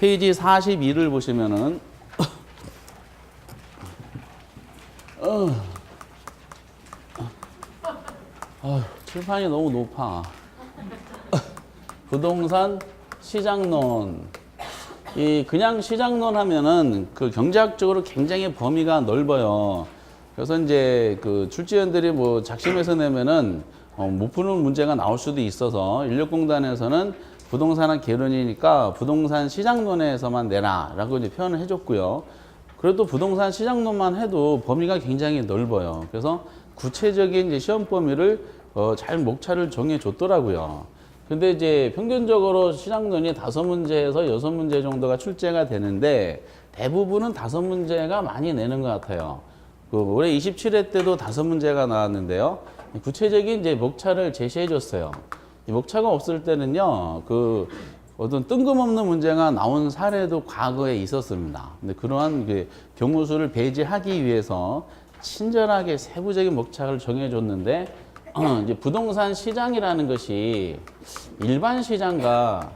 페이지 42를 보시면은 칠판이 너무 높아. 부동산 시장론. 이 그냥 시장론 하면은 그 경제학적으로 굉장히 범위가 넓어요. 그래서 이제 그 출제위원들이 뭐 작심해서 내면은 못 푸는 문제가 나올 수도 있어서 인력공단에서는 부동산은 개론이니까 부동산 시장론에서만 내라라고 이제 표현을 해줬고요. 그래도 부동산 시장론만 해도 범위가 굉장히 넓어요. 그래서 구체적인 이제 시험 범위를 잘 목차를 정해줬더라고요. 근데 이제 평균적으로 시장론이 5문제에서 6문제 정도가 출제가 되는데 대부분은 5문제가 많이 내는 것 같아요. 그 올해 27회 때도 5문제가 나왔는데요. 구체적인 이제 목차를 제시해 줬어요. 목차가 없을 때는요, 그 어떤 뜬금없는 문제가 나온 사례도 과거에 있었습니다. 근데 그러한 그 경우 수를 배제하기 위해서 친절하게 세부적인 목차를 정해줬는데, 이제 부동산 시장이라는 것이 일반 시장과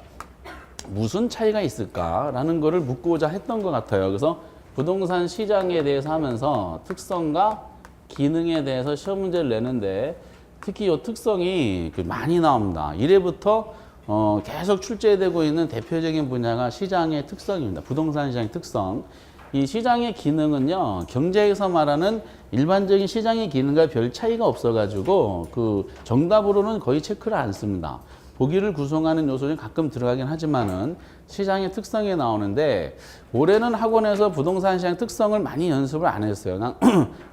무슨 차이가 있을까라는 거를 묻고자 했던 것 같아요. 그래서 부동산 시장에 대해서 하면서 특성과 기능에 대해서 시험 문제를 내는데 특히 이 특성이 많이 나옵니다. 1회부터 계속 출제되고 있는 대표적인 분야가 시장의 특성입니다. 부동산 시장의 특성. 이 시장의 기능은요, 경제에서 말하는 일반적인 시장의 기능과 별 차이가 없어가지고 그 정답으로는 거의 체크를 안 씁니다. 보기를 구성하는 요소는 가끔 들어가긴 하지만은 시장의 특성이 나오는데 올해는 학원에서 부동산 시장 특성을 많이 연습을 안 했어요.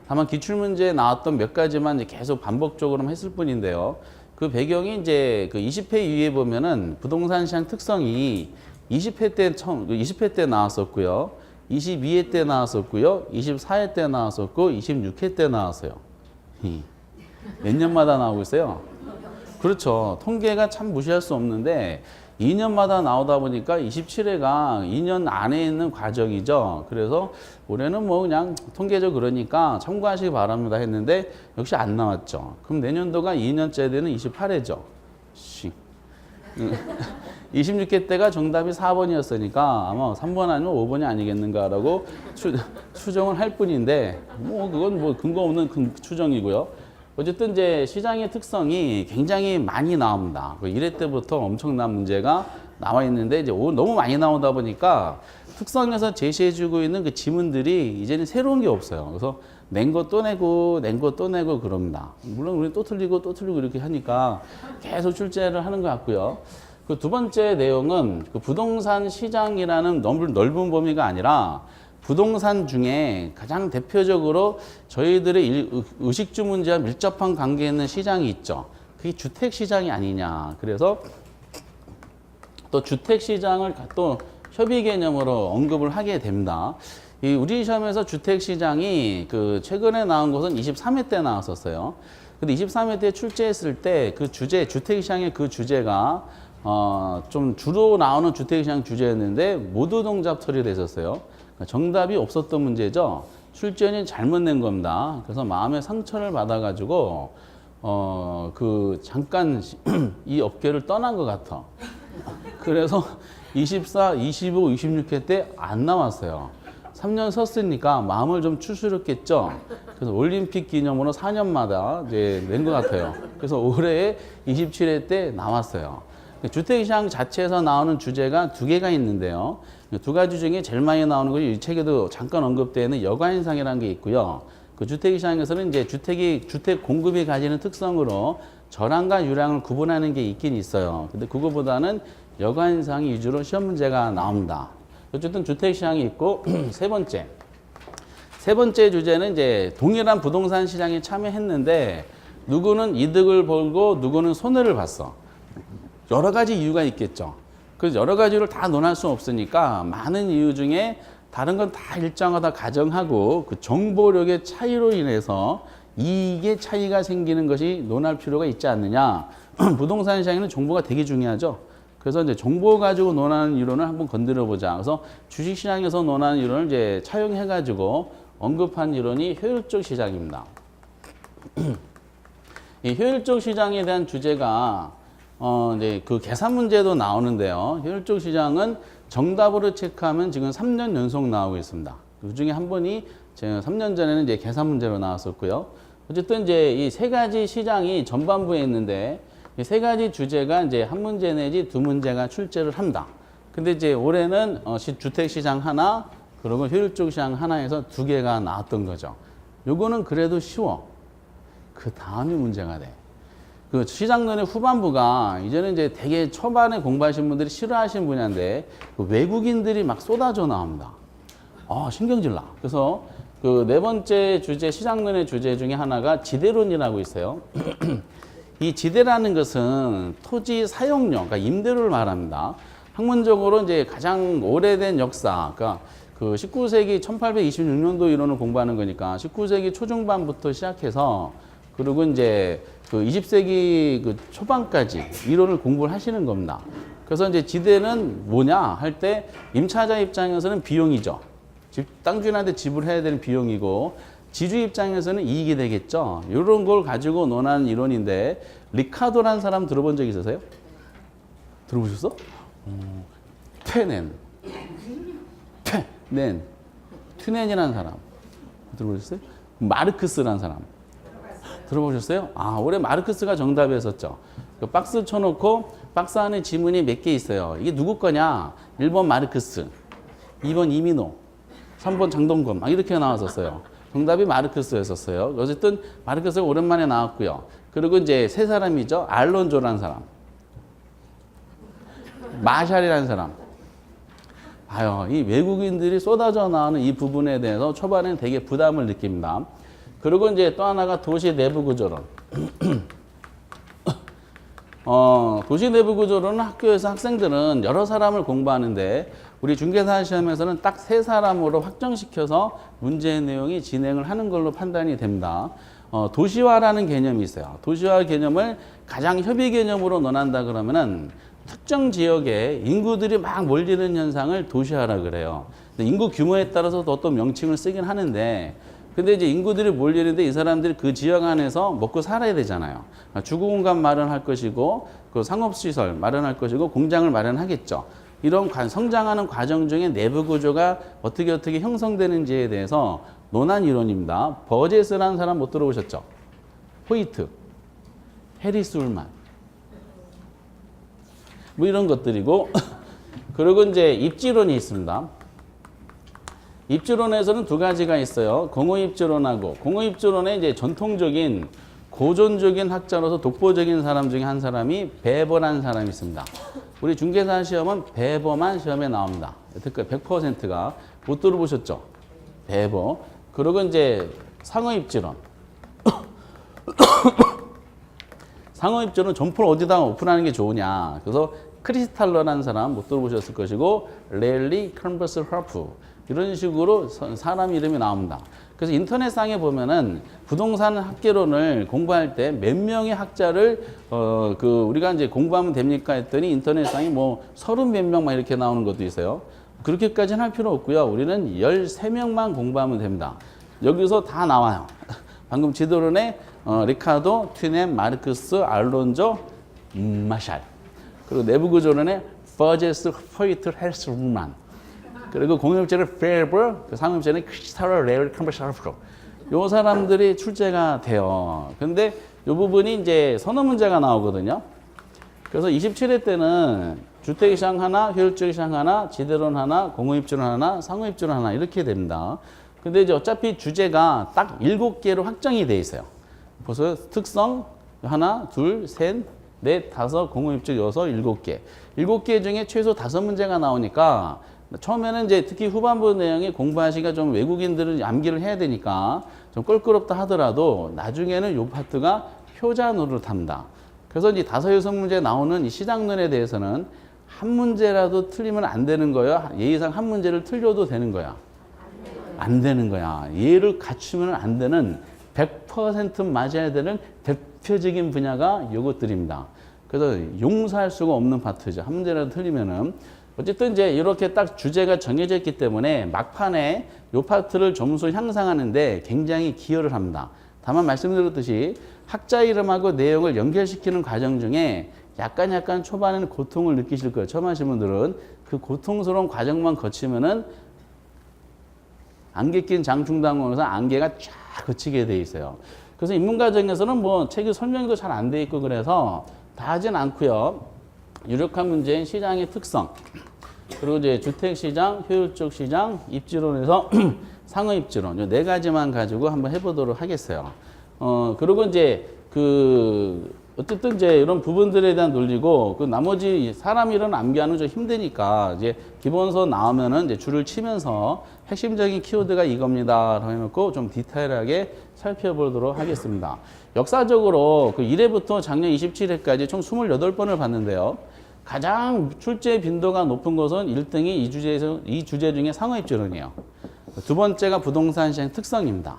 다만 기출문제에 나왔던 몇 가지만 이제 계속 반복적으로만 했을 뿐인데요. 그 배경이 이제 그 20회 이후에 보면은 부동산 시장 특성이 20회 때 나왔었고요. 22회 때 나왔었고요. 24회 때 나왔었고 26회 때 나왔어요. 몇 년마다 나오고 있어요? 그렇죠. 통계가 참 무시할 수 없는데 2년마다 나오다 보니까 27회가 2년 안에 있는 과정이죠. 그래서 올해는 뭐 그냥 통계적 그러니까 참고하시기 바랍니다 했는데 역시 안 나왔죠. 그럼 내년도가 2년째 되는 28회죠. 26회 때가 정답이 4번이었으니까 아마 3번 아니면 5번이 아니겠는가라고 추정을 할 뿐인데 뭐 그건 뭐 근거 없는 추정이고요. 어쨌든 이제 시장의 특성이 굉장히 많이 나옵니다. 1회 때부터 엄청난 문제가 나와 있는데 이제 너무 많이 나오다 보니까 특성에서 제시해주고 있는 그 지문들이 이제는 새로운 게 없어요. 그래서 낸 거 또 내고 낸 거 또 내고 그럽니다. 물론 우리 또 틀리고 이렇게 하니까 계속 출제를 하는 것 같고요. 그 두 번째 내용은 그 부동산 시장이라는 넓은 범위가 아니라 부동산 중에 가장 대표적으로 저희들의 의식주 문제와 밀접한 관계에 있는 시장이 있죠. 그게 주택시장이 아니냐. 그래서 또 주택시장을 또 협의 개념으로 언급을 하게 됩니다. 우리 시험에서 주택시장이 그 최근에 나온 것은 23회 때 나왔었어요. 근데 23회 때 출제했을 때 그 주제, 주택시장의 그 주제가 좀 주로 나오는 주택시장 주제였는데 모두 동작 처리됐었어요. 정답이 없었던 문제죠. 출제원이 잘못 낸 겁니다. 그래서 마음의 상처를 받아가지고 잠깐 이 업계를 떠난 것 같아. 그래서 24, 25, 26회 때 안 나왔어요. 3년 썼으니까 마음을 좀 추스렸겠죠. 그래서 올림픽 기념으로 4년마다 이제 낸 것 같아요. 그래서 올해 27회 때 나왔어요. 주택시장 자체에서 나오는 주제가 2개가 있는데요. 2가지 중에 제일 많이 나오는 것이 이 책에도 잠깐 언급되는 여가인상이라는 게 있고요. 그 주택시장에서는 이제 주택 공급이 가지는 특성으로 절항과 유량을 구분하는 게 있긴 있어요. 근데 그거보다는 여가인상이 위주로 시험 문제가 나옵니다. 어쨌든 주택시장이 있고 세 번째 주제는 이제 동일한 부동산 시장에 참여했는데 누구는 이득을 벌고 누구는 손해를 봤어. 여러 가지 이유가 있겠죠. 그래서 여러 가지를 다 논할 수 없으니까 많은 이유 중에 다른 건 다 일정하다 가정하고 그 정보력의 차이로 인해서 이익의 차이가 생기는 것이 논할 필요가 있지 않느냐. 부동산 시장에는 정보가 되게 중요하죠. 그래서 이제 정보 가지고 논하는 이론을 한번 건드려 보자. 그래서 주식 시장에서 논하는 이론을 이제 차용해 가지고 언급한 이론이 효율적 시장입니다. 이 효율적 시장에 대한 주제가 이제 그 계산 문제도 나오는데요. 효율적 시장은 정답으로 체크하면 지금 3년 연속 나오고 있습니다. 그 중에 한 번이 제가 3년 전에는 이제 계산 문제로 나왔었고요. 어쨌든 이제 이 세 가지 시장이 전반부에 있는데 이 세 가지 주제가 이제 한 문제 내지 두 문제가 출제를 합니다. 근데 이제 올해는 주택 시장 하나, 그리고 효율적 시장 하나에서 두 개가 나왔던 거죠. 요거는 그래도 쉬워. 그 다음이 문제가 돼. 그 시장론의 후반부가 이제는 이제 되게 초반에 공부하신 분들이 싫어하시는 분야인데 그 외국인들이 막 쏟아져 나옵니다. 신경질 나. 그래서 그 네 번째 주제, 시장론의 주제 중에 하나가 지대론이라고 있어요. 이 지대라는 것은 토지 사용료, 그러니까 임대료를 말합니다. 학문적으로 이제 가장 오래된 역사, 그러니까 그 19세기 1826년도 이론을 공부하는 거니까 19세기 초중반부터 시작해서 그리고 이제 그 20세기 그 초반까지 이론을 공부를 하시는 겁니다. 그래서 이제 지대는 뭐냐 할 때 임차자 입장에서는 비용이죠. 땅 주인한테 지불해야 되는 비용이고 지주 입장에서는 이익이 되겠죠. 이런 걸 가지고 논하는 이론인데 리카도라는 사람 들어본 적 있으세요? 들어보셨어? 튜넨이라는 사람 들어보셨어요? 마르크스라는 사람 들어보셨어요? 올해 마르크스가 정답이었었죠. 그 박스 쳐놓고 박스 안에 지문이 몇 개 있어요. 이게 누구 거냐? 1번 마르크스, 2번 이민호, 3번 장동건 막 이렇게 나왔었어요. 정답이 마르크스였었어요. 어쨌든 마르크스가 오랜만에 나왔고요. 그리고 이제 세 사람이죠. 알론조라는 사람, 마샬이라는 사람. 이 외국인들이 쏟아져 나오는 이 부분에 대해서 초반에는 되게 부담을 느낍니다. 그리고 이제 또 하나가 도시 내부 구조론. 도시 내부 구조론은 학교에서 학생들은 여러 사람을 공부하는데 우리 중개사 시험에서는 딱 세 사람으로 확정시켜서 문제 내용이 진행을 하는 걸로 판단이 됩니다. 도시화라는 개념이 있어요. 도시화 개념을 가장 협의 개념으로 논한다 그러면은 특정 지역에 인구들이 막 몰리는 현상을 도시화라 그래요. 근데 인구 규모에 따라서 또 어떤 명칭을 쓰긴 하는데 근데 이제 인구들이 몰리는데 이 사람들이 그 지역 안에서 먹고 살아야 되잖아요. 주거 공간 마련할 것이고 그 상업시설 마련할 것이고 공장을 마련하겠죠. 이런 성장하는 과정 중에 내부 구조가 어떻게 형성되는지에 대해서 논한 이론입니다. 버제스라는 사람 못 들어보셨죠? 호이트, 해리스 울만 뭐 이런 것들이고 그리고 이제 입지론이 있습니다. 입지론에서는 두 가지가 있어요. 공허입지론하고 공허입지론의 이제 전통적인 고전적인 학자로서 독보적인 사람 중에 한 사람이 베버라는 사람이 있습니다. 우리 중개사 시험은 베버만 시험에 나옵니다. 100%가 못 들어보셨죠? 베버. 그리고 이제 상어입지론. 상어입지론 점포를 어디다 오픈하는 게 좋으냐. 그래서 크리스탈러라는 사람 못 들어보셨을 것이고 렐리 컨버스 하프 이런 식으로 사람 이름이 나옵니다. 그래서 인터넷상에 보면은 부동산 학개론을 공부할 때 몇 명의 학자를 우리가 이제 공부하면 됩니까 했더니 인터넷상에 뭐 30 몇 명 막 이렇게 나오는 것도 있어요. 그렇게까지는 할 필요 없고요. 우리는 13명만 공부하면 됩니다. 여기서 다 나와요. 방금 지도론에 리카도, 튜넨, 마르크스, 알론조, 마샬. 그리고 내부 구조론에 버제스, 호이트, 헬스, 울만. 그리고 공유업체는 페버, 상업체는 크리스탈, 레일, 컨버셔프로. 요 사람들이 출제가 돼요. 근데 요 부분이 이제 선어 문제가 나오거든요. 그래서 27회 때는 주택시장 하나, 효율적 시장 하나, 지대론 하나, 공유입지론 하나, 상호입지론 하나 이렇게 됩니다. 근데 이제 어차피 주제가 딱 7개로 확정이 돼 있어요. 벌써 특성 하나, 둘, 셋, 넷, 다섯, 공유입지 6, 7개. 7개 중에 최소 5문제가 나오니까 처음에는 이제 특히 후반부 내용이 공부하시기가 좀 외국인들은 암기를 해야 되니까 좀 껄끄럽다 하더라도 나중에는 요 파트가 효자 노릇합니다. 그래서 이제 5, 6문제 나오는 이 시장론에 대해서는 한 문제라도 틀리면 안 되는 거야. 예의상 한 문제를 틀려도 되는 거야. 안 되는 거야. 예를 갖추면 안 되는 100% 맞아야 되는 대표적인 분야가 요것들입니다. 그래서 용서할 수가 없는 파트죠. 한 문제라도 틀리면은. 어쨌든 이제 이렇게 딱 주제가 정해져 있기 때문에 막판에 요 파트를 점수 향상하는데 굉장히 기여를 합니다. 다만 말씀드렸듯이 학자 이름하고 내용을 연결시키는 과정 중에 약간 초반에는 고통을 느끼실 거예요. 처음 하신 분들은. 그 고통스러운 과정만 거치면은 안개 낀 장충당원에서 안개가 쫙 거치게 돼 있어요. 그래서 인문과정에서는 뭐 책이 설명도 잘 안 돼 있고 그래서 다 하진 않고요. 유력한 문제인 시장의 특성, 그리고 이제 주택시장, 효율적 시장, 입지론에서 상호입지론, 이 네 가지만 가지고 한번 해보도록 하겠어요. 그리고 이제 어쨌든 이제 이런 부분들에 대한 논리고, 그 나머지 사람 이론 암기하는 좀 힘드니까 이제 기본서 나오면은 이제 줄을 치면서 핵심적인 키워드가 이겁니다라고 해놓고 좀 디테일하게 살펴보도록 하겠습니다. 역사적으로 그 1회부터 작년 27회까지 총 28번을 봤는데요. 가장 출제 빈도가 높은 것은 1등이 이 주제 중에 상호입지론이에요. 두 번째가 부동산 시장 특성입니다.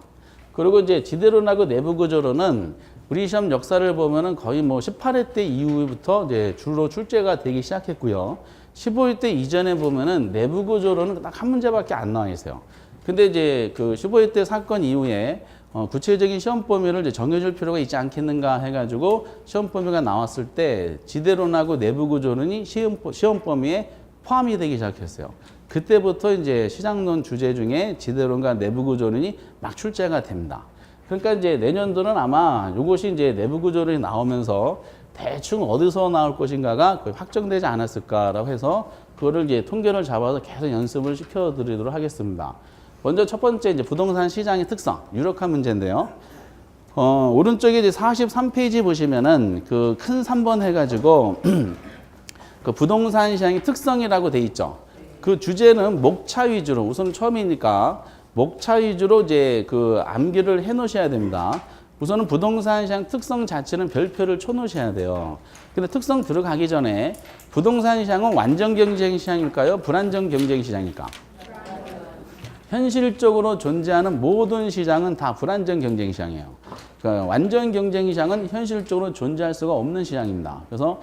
그리고 이제 지대론하고 내부 구조론은 우리 시험 역사를 보면은 거의 뭐 18회 때 이후부터 이제 주로 출제가 되기 시작했고요. 15회 때 이전에 보면은 내부 구조론은 딱 한 문제밖에 안 나와 있어요. 근데 이제 그 15회 때 사건 이후에 구체적인 시험 범위를 이제 정해줄 필요가 있지 않겠는가 해가지고 시험 범위가 나왔을 때 지대론하고 내부 구조론이 시험 범위에 포함이 되기 시작했어요. 그때부터 이제 시장론 주제 중에 지대론과 내부 구조론이 막 출제가 됩니다. 그러니까 이제 내년도는 아마 이것이 이제 내부 구조론이 나오면서 대충 어디서 나올 것인가가 거의 확정되지 않았을까라고 해서 그거를 이제 통계를 잡아서 계속 연습을 시켜드리도록 하겠습니다. 먼저 첫 번째 이제 부동산 시장의 특성, 유력한 문제인데요. 오른쪽에 이제 43페이지 보시면은 그 큰 3번 해가지고 그 부동산 시장의 특성이라고 돼 있죠. 그 주제는 목차 위주로, 우선 처음이니까 목차 위주로 이제 그 암기를 해 놓으셔야 됩니다. 우선은 부동산 시장 특성 자체는 별표를 쳐 놓으셔야 돼요. 근데 특성 들어가기 전에 부동산 시장은 완전 경쟁 시장일까요? 불안정 경쟁 시장일까? 현실적으로 존재하는 모든 시장은 다 불안정 경쟁 시장이에요. 그러니까 완전 경쟁 시장은 현실적으로 존재할 수가 없는 시장입니다. 그래서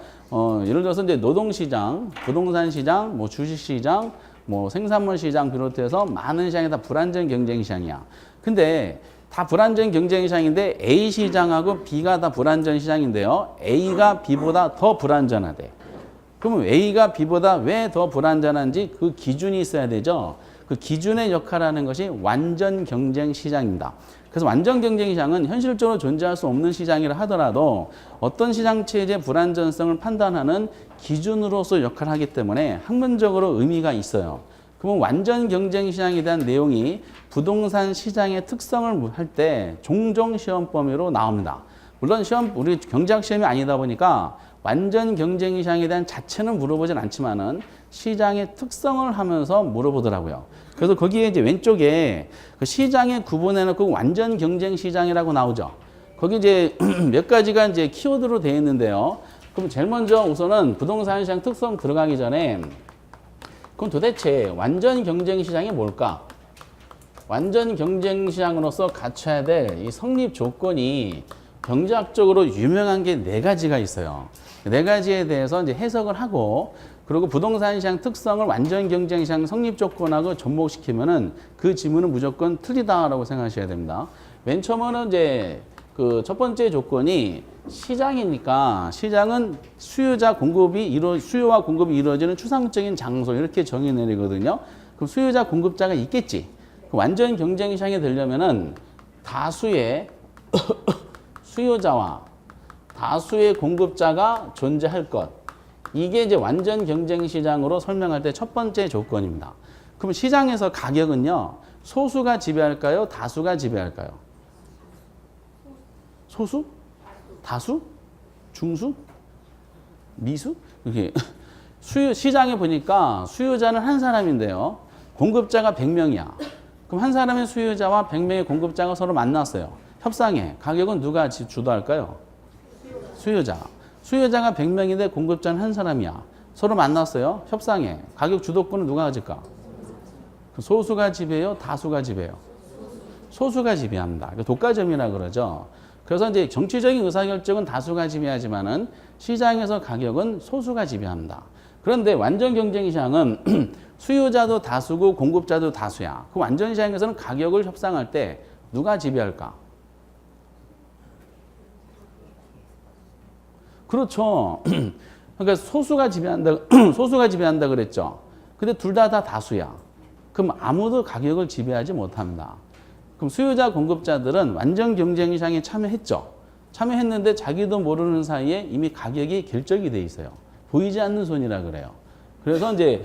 예를 들어서 이제 노동시장, 부동산 시장, 뭐 주식시장, 뭐 생산물 시장 비롯해서 많은 시장이 다 불안정 경쟁 시장이야. 근데 다 불안정 경쟁 시장인데 A 시장하고 B가 다 불안전 시장인데요. A가 B보다 더 불안전하대. 그러면 A가 B보다 왜 더 불안전한지 그 기준이 있어야 되죠. 그 기준의 역할하는 것이 완전 경쟁 시장입니다. 그래서 완전 경쟁 시장은 현실적으로 존재할 수 없는 시장이라 하더라도 어떤 시장 체제의 불안전성을 판단하는 기준으로서 역할을 하기 때문에 학문적으로 의미가 있어요. 그러면 완전 경쟁 시장에 대한 내용이 부동산 시장의 특성을 할 때 종종 시험 범위로 나옵니다. 물론 우리 경제학 시험이 아니다 보니까 완전 경쟁 시장에 대한 자체는 물어보진 않지만은 시장의 특성을 하면서 물어보더라고요. 그래서 거기에 이제 왼쪽에 그 시장에 구분해놓고 완전 경쟁 시장이라고 나오죠. 거기 이제 몇 가지가 이제 키워드로 되어 있는데요. 그럼 제일 먼저 우선은 부동산 시장 특성 들어가기 전에 그럼 도대체 완전 경쟁 시장이 뭘까? 완전 경쟁 시장으로서 갖춰야 될 이 성립 조건이 경제학적으로 유명한 게 네 가지가 있어요. 네 가지에 대해서 이제 해석을 하고, 그리고 부동산 시장 특성을 완전 경쟁 시장 성립 조건하고 접목시키면은 그 지문은 무조건 틀리다라고 생각하셔야 됩니다. 맨 처음에는 이제 그 첫 번째 조건이 시장이니까 시장은 수요와 공급이 이루어지는 추상적인 장소 이렇게 정의 내리거든요. 그럼 수요자 공급자가 있겠지. 완전 경쟁 시장에 되려면은 다수의 수요자와 다수의 공급자가 존재할 것. 이게 이제 완전 경쟁 시장으로 설명할 때 첫 번째 조건입니다. 그럼 시장에서 가격은요, 소수가 지배할까요? 다수가 지배할까요? 소수? 다수? 중수? 미수? 이렇게. 시장에 보니까 수요자는 한 사람인데요. 공급자가 100명이야. 그럼 한 사람의 수요자와 100명의 공급자가 서로 만났어요. 협상해. 가격은 누가 주도할까요? 수요자. 수요자가 100명인데 공급자는 한 사람이야. 서로 만났어요. 협상해. 가격 주도권은 누가 가질까? 소수가 지배해요? 다수가 지배해요? 소수가 지배합니다. 독과점이라 그러죠. 그래서 이제 정치적인 의사결정은 다수가 지배하지만은 시장에서 가격은 소수가 지배합니다. 그런데 완전 경쟁 시장은 수요자도 다수고 공급자도 다수야. 그 완전 시장에서는 가격을 협상할 때 누가 지배할까? 그렇죠. 그러니까 소수가 지배한다 그랬죠. 근데 둘 다 다수야. 그럼 아무도 가격을 지배하지 못합니다. 그럼 수요자 공급자들은 완전 경쟁 시장에 참여했죠. 참여했는데 자기도 모르는 사이에 이미 가격이 결정이 돼 있어요. 보이지 않는 손이라 그래요. 그래서 이제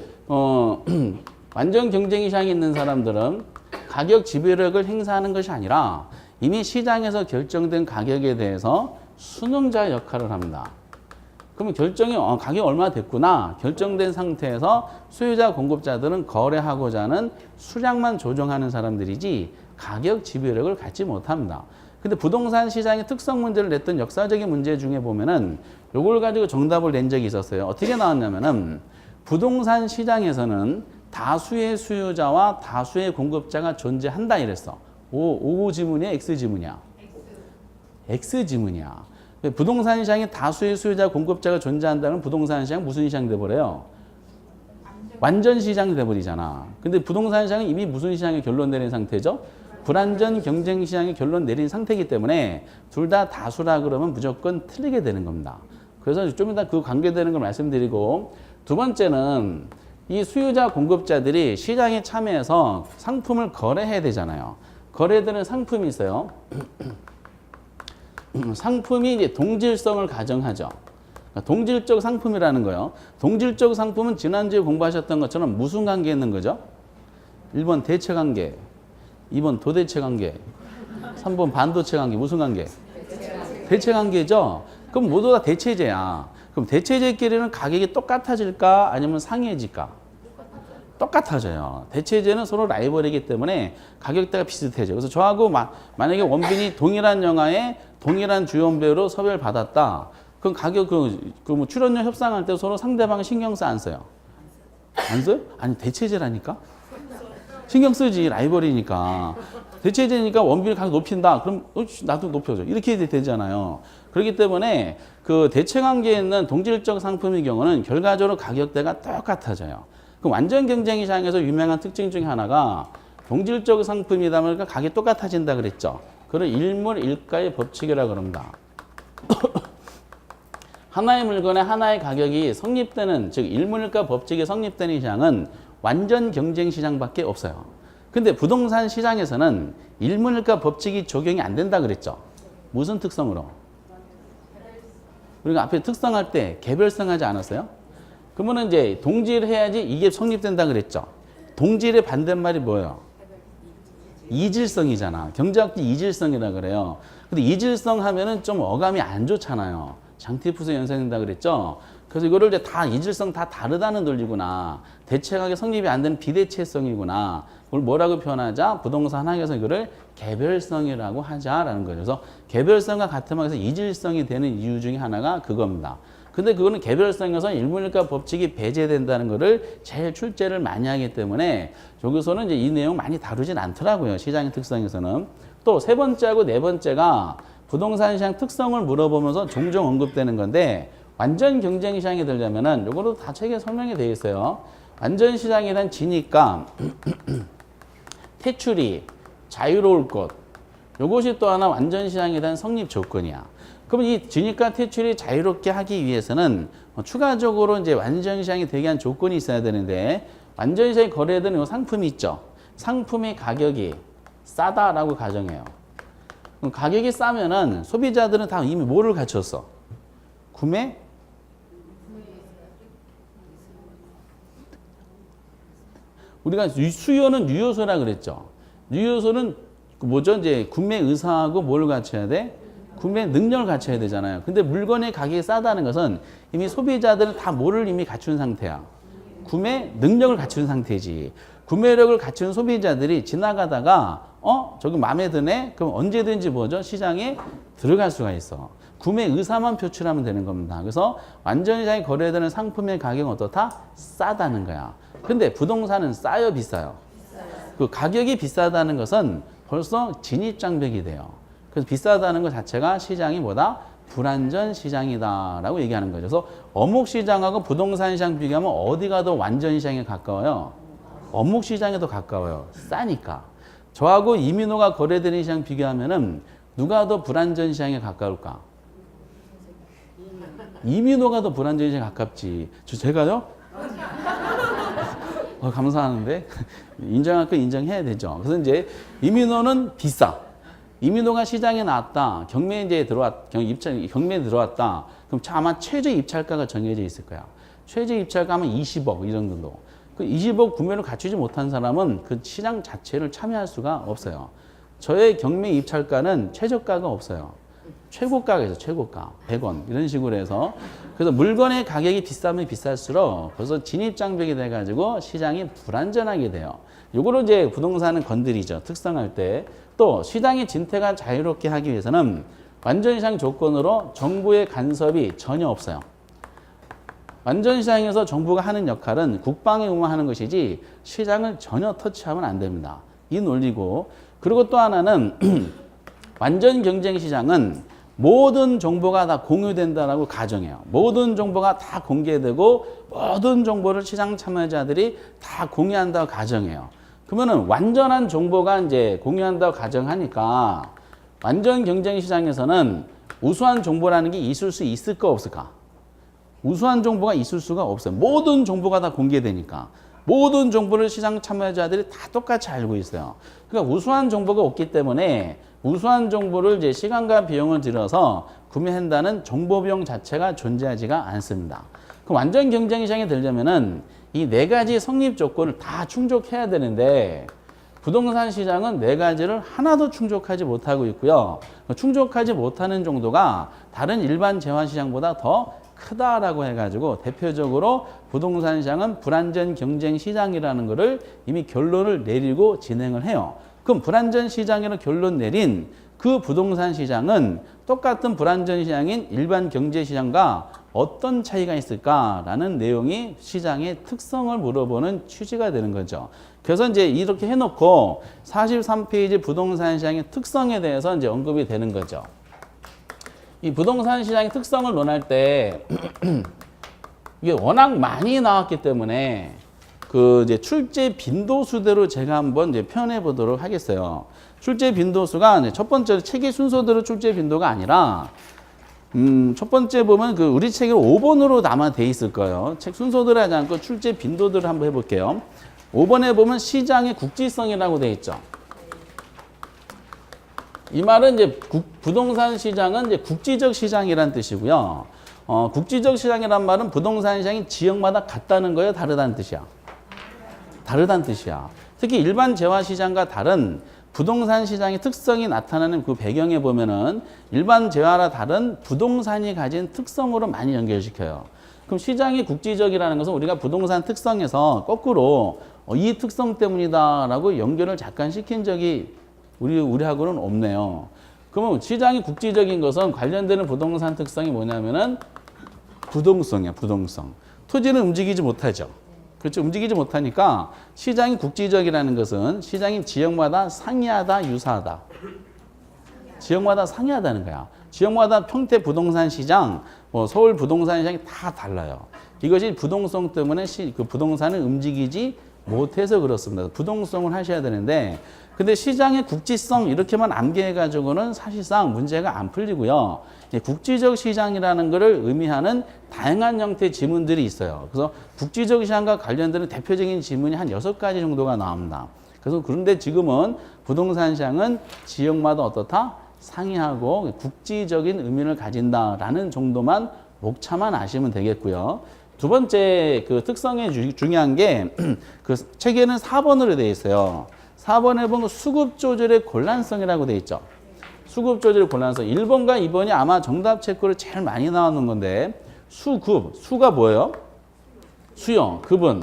완전 경쟁 시장에 있는 사람들은 가격 지배력을 행사하는 것이 아니라 이미 시장에서 결정된 가격에 대해서 순응자 역할을 합니다. 그러면 결정이 가격이 얼마 됐구나 결정된 상태에서 수요자 공급자들은 거래하고자 하는 수량만 조정하는 사람들이지 가격 지배력을 갖지 못합니다. 근데 부동산 시장의 특성 문제를 냈던 역사적인 문제 중에 보면은 요걸 가지고 정답을 낸 적이 있었어요. 어떻게 나왔냐면은 부동산 시장에서는 다수의 수요자와 다수의 공급자가 존재한다 이랬어. O 지문이야, X 지문이야? X 지문이야. 부동산 시장에 다수의 수요자 공급자가 존재한다면 부동산 시장 무슨 시장이 돼버려요? 완전 시장이 돼버리잖아. 근데 부동산 시장은 이미 무슨 시장에 결론 내린 상태죠? 불완전 경쟁 시장에 결론 내린 상태이기 때문에 둘 다 다수라 그러면 무조건 틀리게 되는 겁니다. 그래서 좀 이따 그 관계되는 걸 말씀드리고 두 번째는 이 수요자 공급자들이 시장에 참여해서 상품을 거래해야 되잖아요. 거래되는 상품이 있어요. 상품이 이제 동질성을 가정하죠. 동질적 상품이라는 거요. 동질적 상품은 지난주에 공부하셨던 것처럼 무슨 관계에 있는 거죠? 1번 대체 관계, 2번 도대체 관계, 3번 반도체 관계. 무슨 관계? 대체 관계죠. 그럼 모두 다 대체제야. 그럼 대체제끼리는 가격이 똑같아질까 아니면 상이해질까? 똑같아져요. 대체제는 서로 라이벌이기 때문에 가격대가 비슷해져. 그래서 저하고 만약에 원빈이 동일한 영화에 동일한 주연 배우로 섭외를 받았다. 그럼 가격 뭐 출연료 협상할 때 서로 상대방 신경 써 안 써요? 안 써요? 아니 대체제라니까. 신경 쓰지 라이벌이니까. 대체제니까 원빈이 가격 높인다. 그럼 나도 높여줘. 이렇게 되잖아요. 그렇기 때문에 그 대체 관계에 있는 동질적 상품의 경우는 결과적으로 가격대가 똑같아져요. 그 완전 경쟁 시장에서 유명한 특징 중에 하나가 동질적 상품이다 보니까 가격이 똑같아진다 그랬죠. 그걸 일물일가의 법칙이라고 그럽니다. 하나의 물건에 하나의 가격이 성립되는, 즉 일물일가 법칙이 성립되는 시장은 완전 경쟁 시장밖에 없어요. 근데 부동산 시장에서는 일물일가 법칙이 적용이 안 된다 그랬죠. 무슨 특성으로? 우리가 앞에 특성할 때 개별성하지 않았어요? 그러면 이제 동질해야지 이게 성립된다 그랬죠. 동질의 반대말이 뭐예요? 이질성이잖아. 경제학도 이질성이라 그래요. 근데 이질성 하면은 좀 어감이 안 좋잖아요. 장티푸스 연상된다 그랬죠. 그래서 이거를 이제 다 이질성 다 다르다는 논리구나. 대체하게 성립이 안 되는 비대체성이구나. 그걸 뭐라고 표현하자? 부동산 학에서 이거를 개별성이라고 하자라는 거죠. 그래서 개별성과 같은 방에서 이질성이 되는 이유 중에 하나가 그겁니다. 근데 그거는 개별성에서 일문일가 법칙이 배제된다는 거를 제일 출제를 많이 하기 때문에 여기서는 이제 이 내용 많이 다루진 않더라고요. 시장의 특성에서는. 또 세 번째하고 네 번째가 부동산 시장 특성을 물어보면서 종종 언급되는 건데 완전 경쟁 시장이 되려면은 요거도 다 책에 설명이 되어 있어요. 완전 시장에 대한 지니까 퇴출이 자유로울 것. 요것이 또 하나 완전 시장에 대한 성립 조건이야. 그럼 이 진입과 퇴출이 자유롭게 하기 위해서는 추가적으로 이제 완전 시장이 되게 한 조건이 있어야 되는데 완전 시장에 거래되는 이 상품이 있죠. 상품의 가격이 싸다라고 가정해요. 그럼 가격이 싸면은 소비자들은 다 이미 뭐를 갖췄어? 구매? 우리가 수요는 유효소라 그랬죠. 유효소는 뭐죠? 이제 구매 의사하고 뭘 갖춰야 돼? 구매 능력을 갖춰야 되잖아요. 근데 물건의 가격이 싸다는 것은 이미 소비자들은 다 뭐를 이미 갖춘 상태야. 구매 능력을 갖춘 상태지. 구매력을 갖춘 소비자들이 지나가다가 저기 마음에 드네? 그럼 언제든지 뭐죠? 시장에 들어갈 수가 있어. 구매 의사만 표출하면 되는 겁니다. 그래서 완전 시장에 거래되는 상품의 가격은 어떻다? 싸다는 거야. 근데 부동산은 싸요, 비싸요? 그 가격이 비싸다는 것은 벌써 진입장벽이 돼요. 그래서 비싸다는 것 자체가 시장이 뭐다? 불완전 시장이다라고 얘기하는 거죠. 그래서 어묵 시장하고 부동산 시장 비교하면 어디가 더 완전 시장에 가까워요? 어묵 시장에 더 가까워요. 싸니까. 저하고 이민호가 거래되는 시장 비교하면은 누가 더 불완전 시장에 가까울까? 이민호가 더 불완전 시장에 가깝지. 제가요? 감사하는데 인정할 거 인정해야 되죠. 그래서 이제 이민호는 비싸. 이민호가 시장에 나왔다. 경매에 이제 경매에 들어왔다. 그럼 아마 최저 입찰가가 정해져 있을 거야. 최저 입찰가 하면 20억 이 정도. 그 20억 구매를 갖추지 못한 사람은 그 시장 자체를 참여할 수가 없어요. 저의 경매 입찰가는 최저가가 없어요. 최고가가 있어요. 최고가 100원 이런 식으로 해서 그래서 물건의 가격이 비싸면 비쌀수록 벌써 진입장벽이 돼가지고 시장이 불안전하게 돼요. 요거를 이제 부동산은 건드리죠. 특성할 때. 또 시장의 진퇴가 자유롭게 하기 위해서는 완전시장 조건으로 정부의 간섭이 전혀 없어요. 완전시장에서 정부가 하는 역할은 국방에 의무하는 것이지 시장을 전혀 터치하면 안 됩니다. 이 논리고 그리고 또 하나는 완전 경쟁 시장은 모든 정보가 다 공유된다라고 가정해요. 모든 정보가 다 공개되고 모든 정보를 시장 참여자들이 다 공유한다고 가정해요. 그러면은 완전한 정보가 이제 공유한다고 가정하니까 완전 경쟁 시장에서는 우수한 정보라는 게 있을 수 있을까 없을까? 우수한 정보가 있을 수가 없어요. 모든 정보가 다 공개되니까. 모든 정보를 시장 참여자들이 다 똑같이 알고 있어요. 그러니까 우수한 정보가 없기 때문에 우수한 정보를 이제 시간과 비용을 들여서 구매한다는 정보 비용 자체가 존재하지가 않습니다. 그럼 완전 경쟁 시장에 들려면은 이 네 가지 성립 조건을 다 충족해야 되는데 부동산 시장은 네 가지를 하나도 충족하지 못하고 있고요. 충족하지 못하는 정도가 다른 일반 재화시장보다 더 크다라고 해가지고 대표적으로 부동산 시장은 불안전 경쟁 시장이라는 것을 이미 결론을 내리고 진행을 해요. 그럼 불안전 시장이라는 결론 내린 그 부동산 시장은 똑같은 불안전 시장인 일반 경제 시장과 어떤 차이가 있을까라는 내용이 시장의 특성을 물어보는 취지가 되는 거죠. 그래서 이제 이렇게 해놓고 43페이지 부동산 시장의 특성에 대해서 이제 언급이 되는 거죠. 이 부동산 시장의 특성을 논할 때 이게 워낙 많이 나왔기 때문에 그 이제 출제 빈도수대로 제가 한번 이제 표현해 보도록 하겠어요. 출제 빈도수가 이제 첫 번째 책의 순서대로 출제 빈도가 아니라 첫 번째 보면 그 우리 책이 5번으로 아마 돼 있을 거예요. 책 순서대로 하지 않고 출제 빈도대로 한번 해볼게요. 5번에 보면 시장의 국지성이라고 돼 있죠. 이 말은 이제 부동산 시장은 이제 국지적 시장이란 뜻이고요. 국지적 시장이란 말은 부동산 시장이 지역마다 같다는 거예요, 다르다는 뜻이야. 다르다는 뜻이야. 특히 일반 재화 시장과 다른 부동산 시장의 특성이 나타나는 그 배경에 보면은 일반 재화와 다른 부동산이 가진 특성으로 많이 연결시켜요. 그럼 시장이 국지적이라는 것은 우리가 부동산 특성에서 거꾸로 이 특성 때문이다라고 연결을 잠깐 시킨 적이 우리하고는 없네요. 그러면 시장이 국지적인 것은 관련되는 부동산 특성이 뭐냐면은 부동성이야, 부동성. 토지는 움직이지 못하죠. 그렇죠. 움직이지 못하니까 시장이 국지적이라는 것은 시장이 지역마다 상이하다, 유사하다. 지역마다 상이하다는 거야. 지역마다 평택 부동산 시장, 서울 부동산 시장이 다 달라요. 이것이 부동성 때문에 그 부동산을 움직이지 못해서 그렇습니다. 부동성을 하셔야 되는데 근데 시장의 국지성 이렇게만 암기해가지고는 사실상 문제가 안 풀리고요. 국지적 시장이라는 것을 의미하는 다양한 형태의 지문들이 있어요. 그래서 국지적 시장과 관련되는 대표적인 지문이 한 6가지 정도가 나옵니다. 그래서 그런데 지금은 부동산 시장은 지역마다 어떻다? 상이하고 국지적인 의미를 가진다라는 정도만 목차만 아시면 되겠고요. 두 번째 그 특성에 중요한 게 그 책에는 4번으로 되어 있어요. 4번에 보면 수급 조절의 곤란성이라고 되어 있죠. 수급 조절의 곤란성. 1번과 2번이 아마 정답 체크로 제일 많이 나오는 건데 수급, 수가 뭐예요? 수요, 급은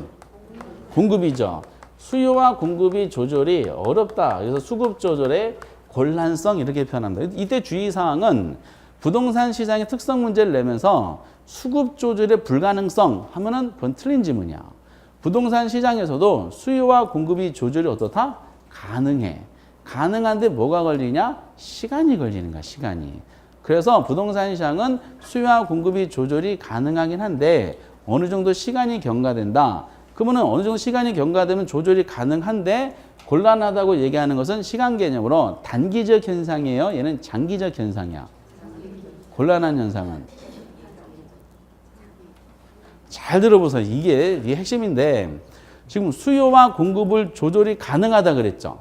공급이죠. 수요와 공급이 조절이 어렵다. 그래서 수급 조절의 곤란성 이렇게 표현합니다. 이때 주의사항은 부동산 시장의 특성 문제를 내면서 수급 조절의 불가능성 하면은 그건 틀린 지문이야. 부동산 시장에서도 수요와 공급이 조절이 어떻다? 가능해. 가능한데 뭐가 걸리냐? 시간이 걸리는 거야, 시간이. 그래서 부동산 시장은 수요와 공급이 조절이 가능하긴 한데 어느 정도 시간이 경과된다. 그러면 어느 정도 시간이 경과되면 조절이 가능한데 곤란하다고 얘기하는 것은 시간 개념으로 단기적 현상이에요. 얘는 장기적 현상이야. 곤란한 현상은. 잘 들어보세요. 이게 핵심인데 지금 수요와 공급을 조절이 가능하다 그랬죠.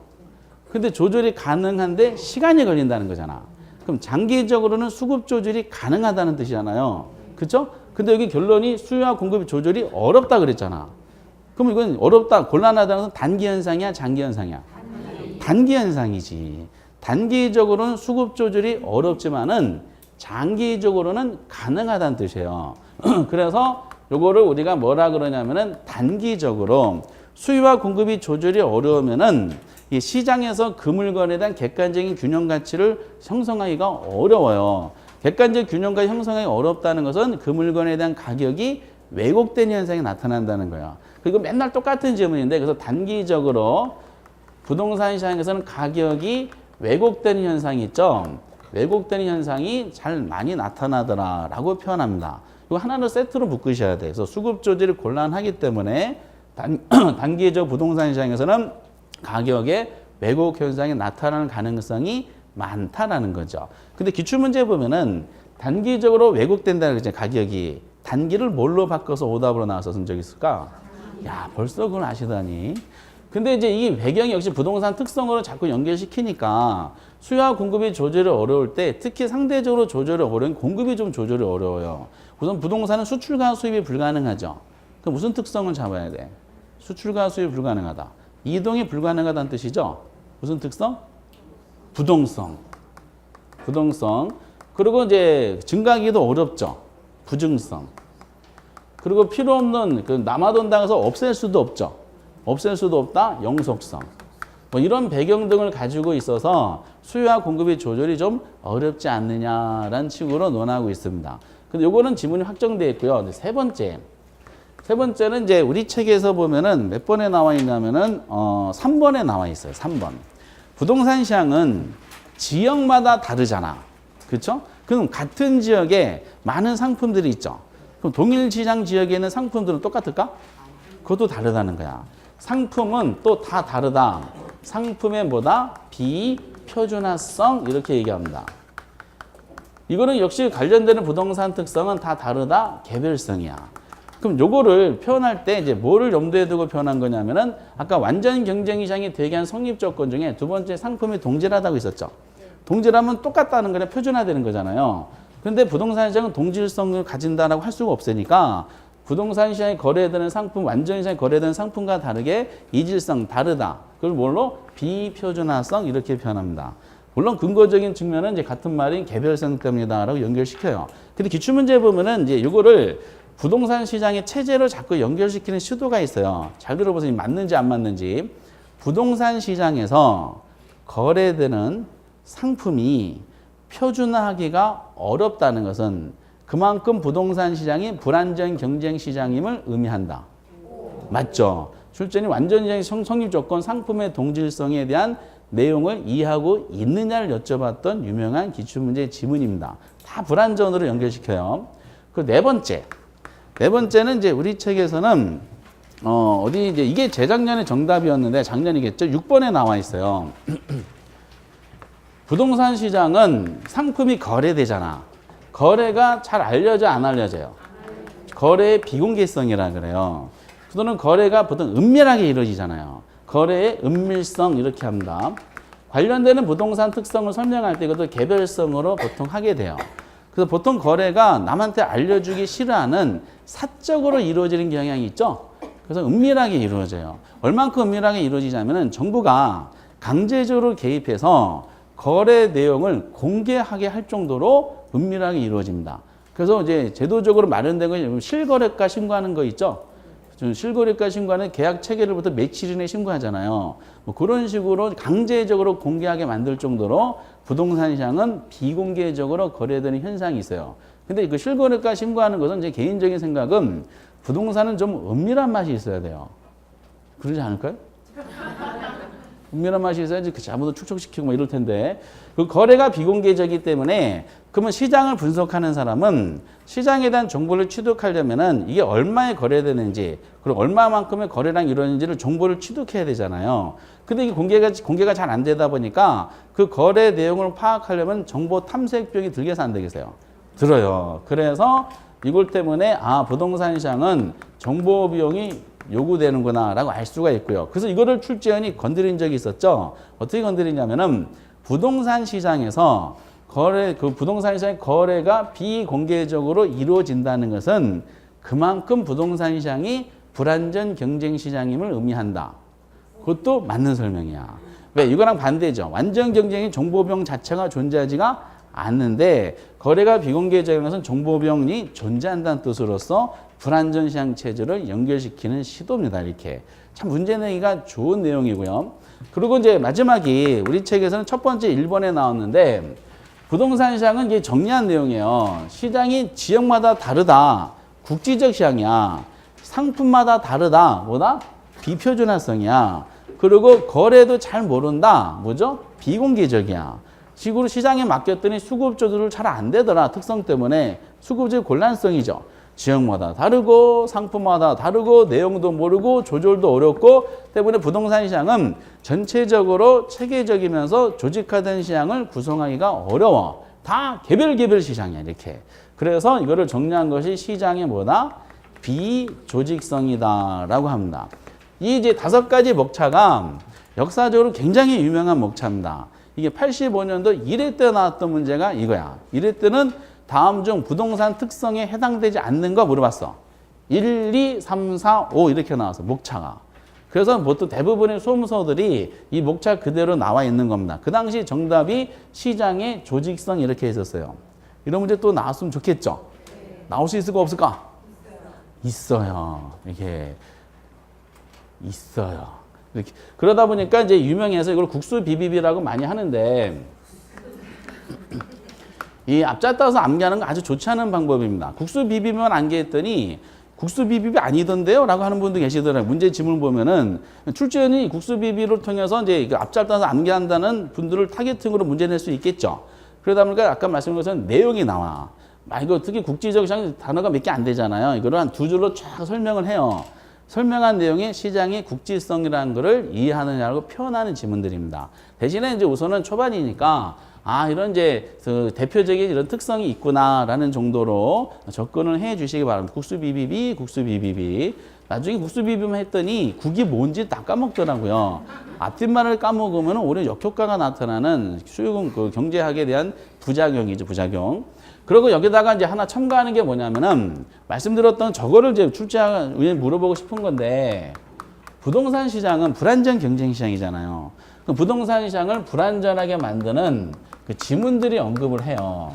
근데 조절이 가능한데 시간이 걸린다는 거잖아. 그럼 장기적으로는 수급 조절이 가능하다는 뜻이잖아요. 그렇죠? 근데 여기 결론이 수요와 공급 조절이 어렵다 그랬잖아. 그럼 이건 어렵다, 곤란하다는 건 단기 현상이야, 장기 현상이야? 단기 현상이지. 단기적으로는 수급 조절이 어렵지만은 장기적으로는 가능하다는 뜻이에요. 그래서 요거를 우리가 뭐라 그러냐면은 단기적으로 수요와 공급이 조절이 어려우면은 이 시장에서 그 물건에 대한 객관적인 균형 가치를 형성하기가 어려워요. 객관적 균형가 형성하기 어렵다는 것은 그 물건에 대한 가격이 왜곡된 현상이 나타난다는 거예요. 그리고 맨날 똑같은 질문인데, 그래서 단기적으로 부동산 시장에서는 가격이 왜곡되는 현상이 있죠. 왜곡되는 현상이 잘 많이 나타나더라라고 표현합니다. 이거 하나는 세트로 묶으셔야 돼요. 그래서 수급 조절이 곤란하기 때문에 단기적 부동산 시장에서는 가격의 왜곡 현상이 나타나는 가능성이 많다라는 거죠. 근데 기출문제 보면은 단기적으로 왜곡된다는 거죠. 가격이. 단기를 뭘로 바꿔서 오답으로 나와서 쓴 적이 있을까? 야, 벌써 그걸 아시다니. 근데 이제 이 배경이 역시 부동산 특성으로 자꾸 연결시키니까 수요와 공급이 조절이 어려울 때, 특히 상대적으로 조절이 어려운 공급이 좀 조절이 어려워요. 우선 부동산은 수출과 수입이 불가능하죠. 그럼 무슨 특성을 잡아야 돼? 수출과 수입이 불가능하다. 이동이 불가능하다는 뜻이죠. 무슨 특성? 부동성. 그리고 이제 증가하기도 어렵죠. 부증성. 그리고 필요 없는, 남아돈 당해서 없앨 수도 없죠. 없앨 수도 없다. 영속성. 뭐 이런 배경 등을 가지고 있어서 수요와 공급의 조절이 좀 어렵지 않느냐라는 식으로 논하고 있습니다. 근데 요거는 지문이 확정되어 있고요. 세 번째는 이제 우리 책에서 보면은 몇 번에 나와 있냐면은 3번에 나와 있어요. 3번. 부동산 시장은 지역마다 다르잖아. 그렇죠? 그럼 같은 지역에 많은 상품들이 있죠. 그럼 동일 시장 지역에 있는 상품들은 똑같을까? 그것도 다르다는 거야. 상품은 또 다 다르다. 상품의 뭐다? 비표준화성 이렇게 얘기합니다. 이거는 역시 관련되는 부동산 특성은 다 다르다. 개별성이야. 그럼 요거를 표현할 때 이제 뭐를 염두에 두고 표현한 거냐면은 아까 완전 경쟁 시장이 되게 한 성립 조건 중에 두 번째 상품이 동질하다고 있었죠. 동질하면 똑같다는 거냐 표준화되는 거잖아요. 근데 부동산 시장은 동질성을 가진다라고 할 수가 없으니까 부동산 시장에 거래되는 상품, 완전 시장에 거래되는 상품과 다르게 이질성 다르다. 그걸 뭘로? 비표준화성 이렇게 표현합니다. 물론 근거적인 측면은 이제 같은 말인 개별성 때문이다라고 연결시켜요. 근데 기출문제 보면은 이제 이거를 부동산 시장의 체제로 자꾸 연결시키는 시도가 있어요. 잘 들어보세요. 맞는지 안 맞는지. 부동산 시장에서 거래되는 상품이 표준화하기가 어렵다는 것은 그만큼 부동산 시장이 불안정 경쟁 시장임을 의미한다. 맞죠? 출제는 완전 시장의 성립 조건 상품의 동질성에 대한 내용을 이해하고 있느냐를 여쭤봤던 유명한 기출문제 지문입니다. 다 불안전으로 연결시켜요. 그 네 번째는 이제 우리 책에서는 어디 이제 이게 재작년에 정답이었는데 작년이겠죠? 6번에 나와 있어요. 부동산 시장은 상품이 거래되잖아. 거래가 잘 알려져 안 알려져요? 거래의 비공개성이라 그래요. 또는 거래가 보통 은밀하게 이루어지잖아요. 거래의 은밀성 이렇게 합니다. 관련되는 부동산 특성을 설명할 때 이것도 개별성으로 보통 하게 돼요. 그래서 보통 거래가 남한테 알려주기 싫어하는 사적으로 이루어지는 경향이 있죠. 그래서 은밀하게 이루어져요. 얼만큼 은밀하게 이루어지냐면은 정부가 강제적으로 개입해서 거래 내용을 공개하게 할 정도로 은밀하게 이루어집니다. 그래서 이제 제도적으로 마련된 건 실거래가 신고하는 거 있죠. 실거래가 신고하는 계약 체계로부터 며칠 이내에 신고하잖아요. 뭐 그런 식으로 강제적으로 공개하게 만들 정도로 부동산 시장은 비공개적으로 거래되는 현상이 있어요. 근데 그 실거래가 신고하는 것은 제 개인적인 생각은 부동산은 좀 은밀한 맛이 있어야 돼요. 그러지 않을까요? 은밀한 맛이 있어야지 아무도 축적시키고 막 이럴 텐데 그 거래가 비공개적이기 때문에 그러면 시장을 분석하는 사람은 시장에 대한 정보를 취득하려면은 이게 얼마에 거래되는지 그리고 얼마만큼의 거래량이 이루어지는지를 정보를 취득해야 되잖아요. 근데 이게 공개가 잘 안 되다 보니까 그 거래 내용을 파악하려면 정보 탐색 비용이 들겠어 안 되겠어요? 들어요. 그래서 이걸 때문에 부동산 시장은 정보 비용이 요구되는구나라고 알 수가 있고요. 그래서 이거를 출제원이 건드린 적이 있었죠. 어떻게 건드리냐면은 부동산 시장에서 그 부동산 시장의 거래가 비공개적으로 이루어진다는 것은 그만큼 부동산 시장이 불안전 경쟁 시장임을 의미한다. 그것도 맞는 설명이야. 왜? 이거랑 반대죠. 완전 경쟁이 정보병 자체가 존재하지가 않는데 거래가 비공개적인 것은 정보병이 존재한다는 뜻으로서 불안전 시장 체제를 연결시키는 시도입니다. 이렇게. 참 문제 내기가 좋은 내용이고요. 그리고 이제 마지막이 우리 책에서는 첫 번째 1번에 나왔는데 부동산 시장은 이게 정리한 내용이에요. 시장이 지역마다 다르다. 국지적 시장이야. 상품마다 다르다. 뭐다? 비표준화성이야. 그리고 거래도 잘 모른다. 뭐죠? 비공개적이야. 식으로 시장에 맡겼더니 수급 조절을 잘 안 되더라. 특성 때문에 수급적 곤란성이죠. 지역마다 다르고 상품마다 다르고 내용도 모르고 조절도 어렵고 때문에 부동산 시장은 전체적으로 체계적이면서 조직화된 시장을 구성하기가 어려워. 다 개별 시장이야. 이렇게. 그래서 이거를 정리한 것이 시장의 뭐다? 비조직성이다라고 합니다. 이 이제 5가지 목차가 역사적으로 굉장히 유명한 목차입니다. 이게 85년도 1회 때 나왔던 문제가 이거야. 1회 때는 다음 중 부동산 특성에 해당되지 않는 거 물어봤어. 1, 2, 3, 4, 5 이렇게 나왔어. 목차가. 그래서 보통 대부분의 소문서들이 이 목차 그대로 나와 있는 겁니다. 그 당시 정답이 시장의 조직성 이렇게 있었어요. 이런 문제 또 나왔으면 좋겠죠? 나올 수 있을까 없을까? 있어요. 이게 있어요. 이렇게. 그러다 보니까 이제 유명해서 이걸 국수 비비비라고 많이 하는데 이 앞자 따서 암기하는 거 아주 좋지 않은 방법입니다. 국수 비비면 암기했더니 국수 비비비 아니던데요? 라고 하는 분도 계시더라고요. 문제 지문 보면은 출제원이 국수 비비를 통해서 이제 앞자 따서 암기한다는 분들을 타겟팅으로 문제 낼 수 있겠죠. 그러다 보니까 아까 말씀드린 것은 내용이 나와. 이거 특히 국지적 시장 단어가 몇 개 안 되잖아요. 이거를 한 2줄로 쫙 설명을 해요. 설명한 내용이 시장의 국지성이라는 것을 이해하느냐고 표현하는 지문들입니다. 대신에 이제 우선은 초반이니까 이런 이제 그 대표적인 이런 특성이 있구나라는 정도로 접근을 해 주시기 바랍니다. 국수 비비비, 국수 비비비. 나중에 국수 비비비만 했더니 국이 뭔지 다 까먹더라고요. 앞뒷말을 까먹으면 오히려 역효과가 나타나는 그 경제학에 대한 부작용이죠, 부작용. 그리고 여기다가 이제 하나 첨가하는 게 뭐냐면은 말씀드렸던 저거를 이제 출제하고 물어보고 싶은 건데 부동산 시장은 불안전 경쟁 시장이잖아요. 그 부동산 시장을 불안전하게 만드는 그 지문들이 언급을 해요.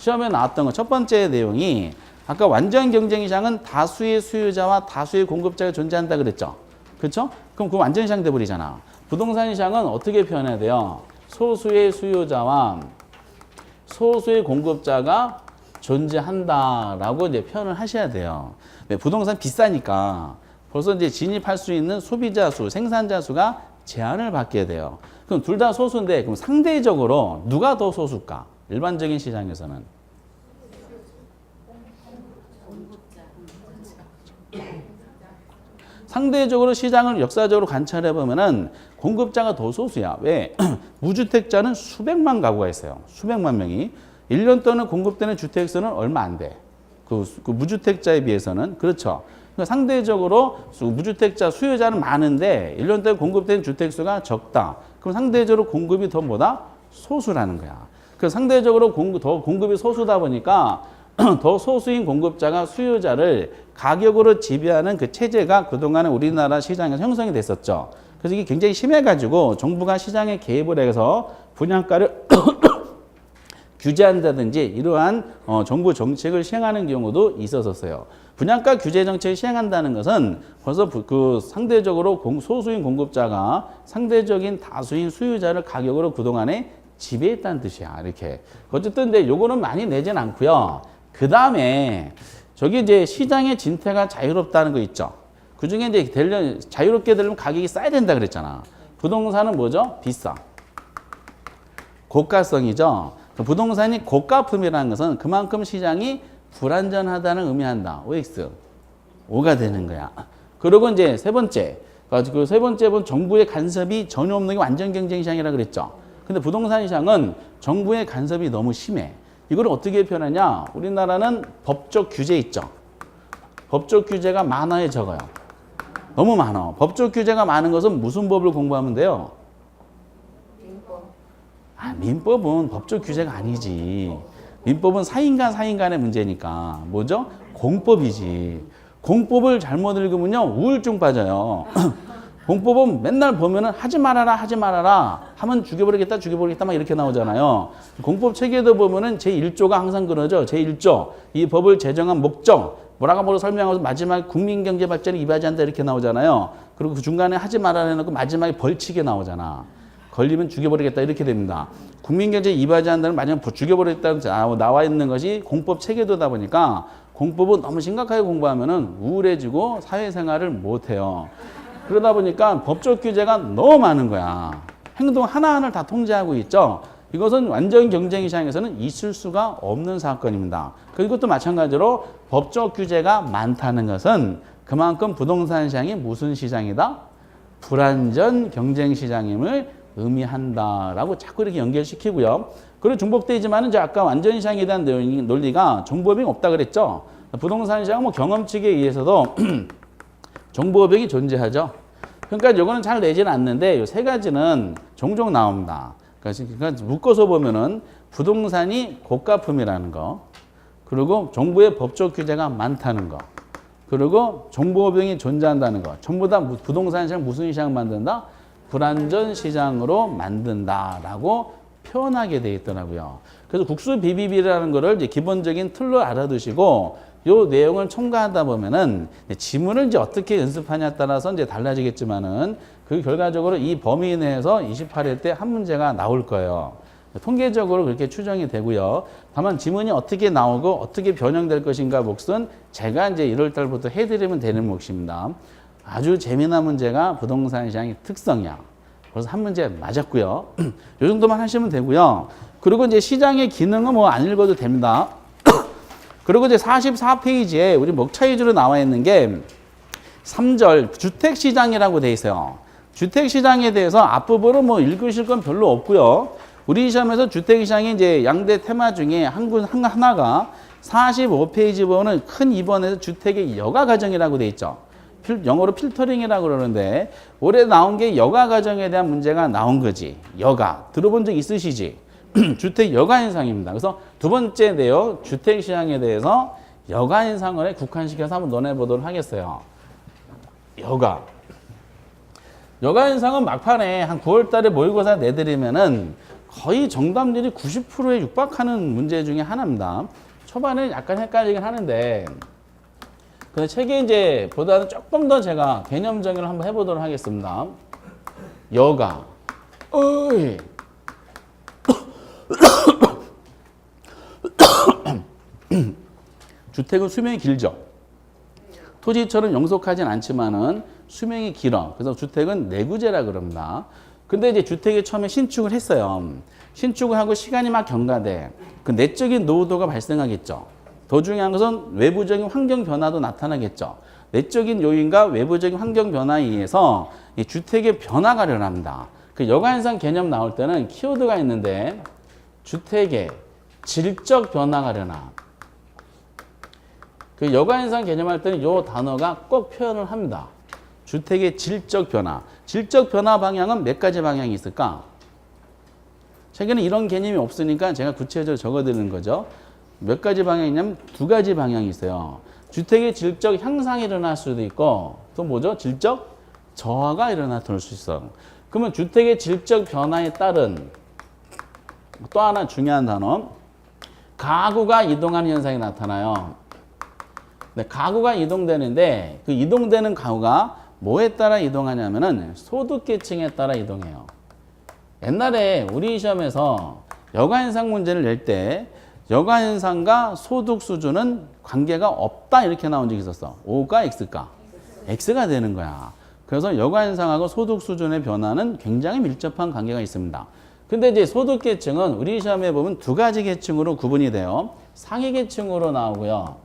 시험에 나왔던 거 첫 번째 내용이 아까 완전 경쟁 시장은 다수의 수요자와 다수의 공급자가 존재한다 그랬죠. 그렇죠? 그럼 그 완전 시장 돼버리잖아. 부동산 시장은 어떻게 표현해야 돼요? 소수의 수요자와 소수의 공급자가 존재한다라고 이제 표현을 하셔야 돼요. 네, 부동산 비싸니까 벌써 이제 진입할 수 있는 소비자 수, 생산자 수가 제한을 받게 돼요. 그럼 둘 다 소수인데 그럼 상대적으로 누가 더 소수일까? 일반적인 시장에서는. 상대적으로 시장을 역사적으로 관찰해 보면은 공급자가 더 소수야. 왜? 무주택자는 수백만 가구가 있어요. 수백만 명이. 1년 동안 공급되는 주택수는 얼마 안 돼. 그 무주택자에 비해서는. 그렇죠. 그러니까 상대적으로 무주택자 수요자는 많은데 1년 동안 공급된 주택수가 적다. 그럼 상대적으로 공급이 더 뭐다? 소수라는 거야. 그 상대적으로 더 공급이 소수다 보니까 더 소수인 공급자가 수요자를 가격으로 지배하는 그 체제가 그동안에 우리나라 시장에서 형성이 됐었죠. 그래서 이게 굉장히 심해가지고 정부가 시장에 개입을 해서 분양가를 규제한다든지 이러한 정부 정책을 시행하는 경우도 있었어요. 분양가 규제 정책을 시행한다는 것은 벌써 그 상대적으로 소수인 공급자가 상대적인 다수인 수요자를 가격으로 그동안에 지배했다는 뜻이야. 이렇게. 어쨌든 근데 요거는 많이 내진 않고요. 그 다음에 저기 이제 시장의 진퇴가 자유롭다는 거 있죠. 그 중에 이제 자유롭게 되려면 가격이 싸야 된다 그랬잖아. 부동산은 뭐죠? 비싸. 고가성이죠. 부동산이 고가품이라는 것은 그만큼 시장이 불안전하다는 의미한다. OX. O가 되는 거야. 그리고 이제 세 번째. 그 세 번째 본 정부의 간섭이 전혀 없는 게 완전 경쟁 시장이라고 그랬죠. 근데 부동산 시장은 정부의 간섭이 너무 심해. 이걸 어떻게 표현하냐? 우리나라는 법적 규제 있죠. 법적 규제가 많아요, 적어요. 너무 많아. 법적 규제가 많은 것은 무슨 법을 공부하면 돼요? 민법은 법적 규제가 아니지. 민법은 사인간 사인간의 문제니까. 뭐죠? 공법이지. 공법을 잘못 읽으면요, 우울증 빠져요. 공법은 맨날 보면은 하지 말아라, 하지 말아라 하면 죽여버리겠다, 죽여버리겠다 막 이렇게 나오잖아요. 공법 체계도 보면은 제1조가 항상 그러죠. 제1조. 이 법을 제정한 목적. 뭐라고 설명하면서 마지막에 국민경제 발전에 이바지한다 이렇게 나오잖아요. 그리고 그 중간에 하지 말아라 해놓고 마지막에 벌칙에 나오잖아. 걸리면 죽여버리겠다 이렇게 됩니다. 국민경제에 이바지한다는 마지막에 죽여버리겠다는 나와 있는 것이 공법 체계도다 보니까 공법은 너무 심각하게 공부하면은 우울해지고 사회생활을 못해요. 그러다 보니까 법적 규제가 너무 많은 거야. 행동 하나하나를 다 통제하고 있죠. 이것은 완전 경쟁 시장에서는 있을 수가 없는 사건입니다. 그것도 마찬가지로 법적 규제가 많다는 것은 그만큼 부동산 시장이 무슨 시장이다? 불완전 경쟁 시장임을 의미한다라고 자꾸 이렇게 연결시키고요. 그리고 중복되지만은 이제 아까 완전 시장에 대한 논리가 정보법이 없다 그랬죠. 부동산 시장은 뭐 경험칙에 의해서도 정보법이 존재하죠. 그러니까 이거는 잘 내지는 않는데 이 세 가지는 종종 나옵니다. 그러니까 묶어서 보면은 부동산이 고가품이라는 거, 그리고 정부의 법적 규제가 많다는 거, 그리고 정보법이 존재한다는 거. 전부 다 부동산 시장 무슨 시장 만든다? 불완전 시장으로 만든다라고 표현하게 돼 있더라고요. 그래서 국수 BBB라는 거를 이제 기본적인 틀로 알아두시고 요 내용을 첨가하다 보면은 지문을 이제 어떻게 연습하냐에 따라서 이제 달라지겠지만은 그 결과적으로 이 범위 내에서 28회 때 한 문제가 나올 거예요. 통계적으로 그렇게 추정이 되고요. 다만 지문이 어떻게 나오고 어떻게 변형될 것인가 몫은 제가 이제 1월 달부터 해드리면 되는 몫입니다. 아주 재미난 문제가 부동산 시장의 특성이야. 그래서 한 문제 맞았고요. 이 정도만 하시면 되고요. 그리고 이제 시장의 기능은 뭐 안 읽어도 됩니다. 그리고 이제 44페이지에 우리 목차 위주로 나와 있는 게 3절 주택시장이라고 돼 있어요. 주택시장에 대해서 앞부분은 뭐 읽으실 건 별로 없고요. 우리 시험에서 주택시장의 이제 양대 테마 중에 하나가 45페이지 보면 큰 2번에서 주택의 여가 과정이라고 돼 있죠. 영어로 필터링이라고 그러는데 올해 나온 게 여가 과정에 대한 문제가 나온 거지. 여가. 들어본 적 있으시지? 주택 여가 현상입니다. 그래서 두 번째인데요. 주택 시장에 대해서 여가 현상을 국한시켜서 한번 논해보도록 하겠어요. 여가. 여가 현상은 막판에 한 9월 달에 모의고사 내드리면은 거의 정답률이 90%에 육박하는 문제 중에 하나입니다. 초반에 약간 헷갈리긴 하는데 근데 책에 이제 보다는 조금 더 제가 개념 정의를 한번 해보도록 하겠습니다. 여가. 어이. 주택은 수명이 길죠. 토지처럼 영속하진 않지만은 수명이 길어. 그래서 주택은 내구재라 그럽니다. 근데 이제 주택이 처음에 신축을 했어요. 신축을 하고 시간이 막 경과돼. 그 내적인 노후도가 발생하겠죠. 더 중요한 것은 외부적인 환경 변화도 나타나겠죠. 내적인 요인과 외부적인 환경 변화에 의해서 이 주택의 변화가 일어납니다. 그 여가현상 개념 나올 때는 키워드가 있는데 주택의 질적 변화가 일어나. 그 여가현상 개념할 때는 이 단어가 꼭 표현을 합니다. 주택의 질적 변화. 질적 변화 방향은 몇 가지 방향이 있을까? 최근에 이런 개념이 없으니까 제가 구체적으로 적어드리는 거죠. 몇 가지 방향이 있냐면 두 가지 방향이 있어요. 주택의 질적 향상이 일어날 수도 있고 또 뭐죠? 질적 저하가 일어날 수 있어. 그러면 주택의 질적 변화에 따른 또 하나 중요한 단어 가구가 이동하는 현상이 나타나요. 네, 가구가 이동되는데 그 이동되는 가구가 뭐에 따라 이동하냐면은 소득계층에 따라 이동해요. 옛날에 우리 시험에서 여가현상 문제를 낼 때 여가현상과 소득 수준은 관계가 없다 이렇게 나온 적이 있었어. O가 X가? X가 되는 거야. 그래서 여가현상하고 소득 수준의 변화는 굉장히 밀접한 관계가 있습니다. 근데 이제 소득계층은 우리 시험에 보면 두 가지 계층으로 구분이 돼요. 상위계층으로 나오고요.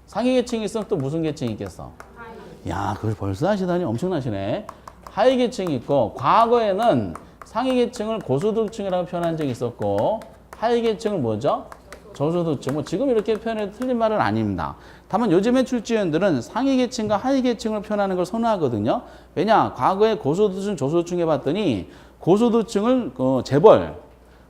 상위계층이 있으면 또 무슨 계층이 있겠어? 야, 그걸 벌써 하시다니 엄청나시네. 하위계층이 있고 과거에는 상위계층을 고소득층이라고 표현한 적이 있었고 하위계층을 뭐죠? 저소득층. 뭐 지금 이렇게 표현해도 틀린 말은 아닙니다. 다만 요즘의 출제위원들은 상위 계층과 하위 계층을 표현하는 걸 선호하거든요. 왜냐? 과거에 고소득층, 저소득층 해봤더니 고소득층을 재벌,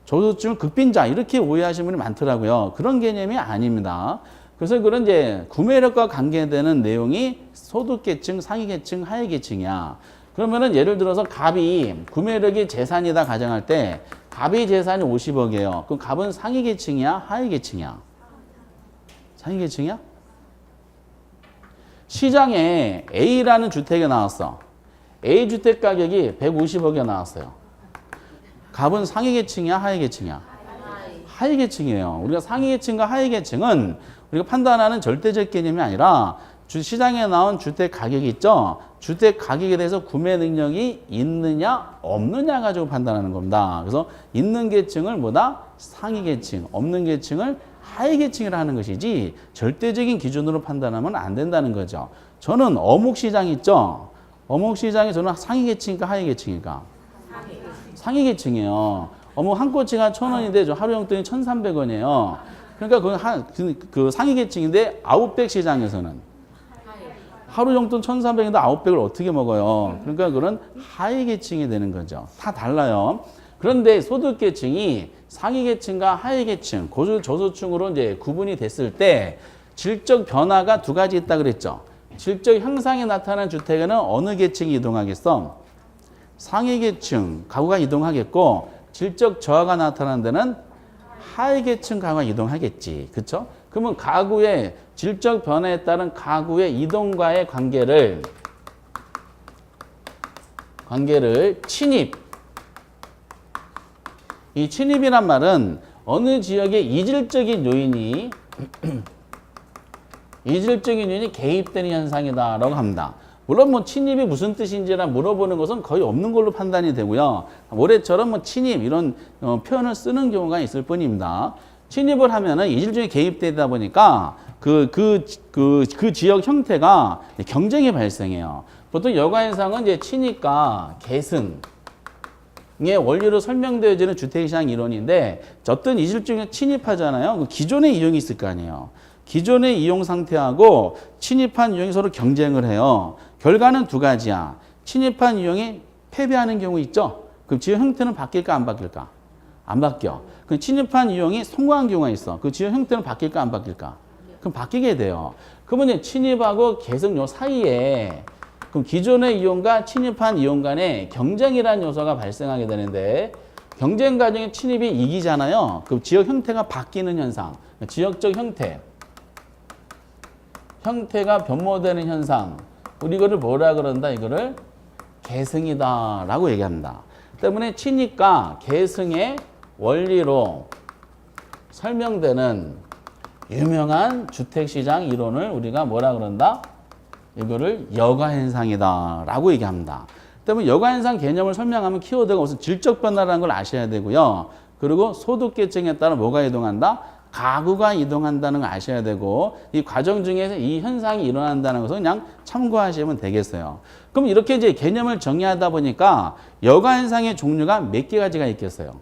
저소득층을 극빈자 이렇게 오해하시는 분이 많더라고요. 그런 개념이 아닙니다. 그래서 그런 이제 구매력과 관계되는 내용이 소득계층, 상위계층, 하위계층이야. 그러면은 예를 들어서 갑이 구매력이 재산이다 가정할 때 갑이 재산이 50억이에요. 그럼 갑은 상위계층이야, 하위계층이야? 상위계층이야? 시장에 A라는 주택이 나왔어. A 주택 가격이 150억에 나왔어요. 갑은 상위계층이야, 하위계층이야? 하위계층이에요. 우리가 상위계층과 하위계층은 우리가 판단하는 절대적 개념이 아니라 시장에 나온 주택 가격이 있죠. 주택 가격에 대해서 구매 능력이 있느냐 없느냐 가지고 판단하는 겁니다. 그래서 있는 계층을 뭐다? 상위계층, 없는 계층을 하위계층이라 하는 것이지 절대적인 기준으로 판단하면 안 된다는 거죠. 저는 어묵시장 있죠. 어묵시장이 저는 상위계층이니까 하위계층이니까? 상위계층이에요. 어묵 한 꼬치가 1,000원인데 저 하루 용돈이 1,300원이에요. 그러니까 그 상위계층인데 아웃백 시장에서는 하루 용돈 1,300인데 아웃백을 어떻게 먹어요? 그러니까 그런 하위계층이 되는 거죠. 다 달라요. 그런데 소득계층이 상위계층과 하위계층, 저소득층으로 이제 구분이 됐을 때 질적 변화가 두 가지 있다 그랬죠. 질적 향상이 나타난 주택에는 어느 계층이 이동하겠어? 상위계층 가구가 이동하겠고 질적 저하가 나타난 데는 하위계층 가구가 이동하겠지. 그렇죠? 그러면 가구의 질적 변화에 따른 가구의 이동과의 관계를 침입. 이 침입이란 말은 어느 지역의 이질적인 요인이 개입되는 현상이다라고 합니다. 물론 뭐 침입이 무슨 뜻인지라 물어보는 것은 거의 없는 걸로 판단이 되고요. 모래처럼 뭐 침입 이런 표현을 쓰는 경우가 있을 뿐입니다. 침입을 하면은 이질적인 개입되다 보니까 그 지역 형태가 경쟁이 발생해요. 보통 여가현상은 이제 침입과 계승의 원리로 설명되어지는 주택시장 이론인데 어떤 이질적인 침입하잖아요. 그 기존의 이용이 있을 거 아니에요. 기존의 이용 상태하고 침입한 이용이 서로 경쟁을 해요. 결과는 두 가지야. 침입한 이용이 패배하는 경우 있죠. 그럼 지역 형태는 바뀔까 안 바뀔까? 안 바뀌어. 그 침입한 이용이 성공한 경우가 있어. 그 지역 형태는 바뀔까 안 바뀔까? 그럼 바뀌게 돼요. 그러면 이제 침입하고 계승 요 사이에 그럼 기존의 이용과 침입한 이용 간에 경쟁이라는 요소가 발생하게 되는데 경쟁 과정에 침입이 이기잖아요. 그럼 지역 형태가 바뀌는 현상, 지역적 형태가 변모되는 현상. 우리 이거를 뭐라 그런다? 이거를 계승이다라고 얘기합니다. 때문에 침입과 계승의 원리로 설명되는 유명한 주택시장 이론을 우리가 뭐라 그런다? 이거를 여가현상이다라고 얘기합니다. 때문에 여가현상 개념을 설명하면 키워드가 우선 질적 변화라는 걸 아셔야 되고요. 그리고 소득계층에 따라 뭐가 이동한다? 가구가 이동한다는 걸 아셔야 되고 이 과정 중에서 이 현상이 일어난다는 것을 그냥 참고하시면 되겠어요. 그럼 이렇게 이제 개념을 정의하다 보니까 여가현상의 종류가 몇 가지가 있겠어요?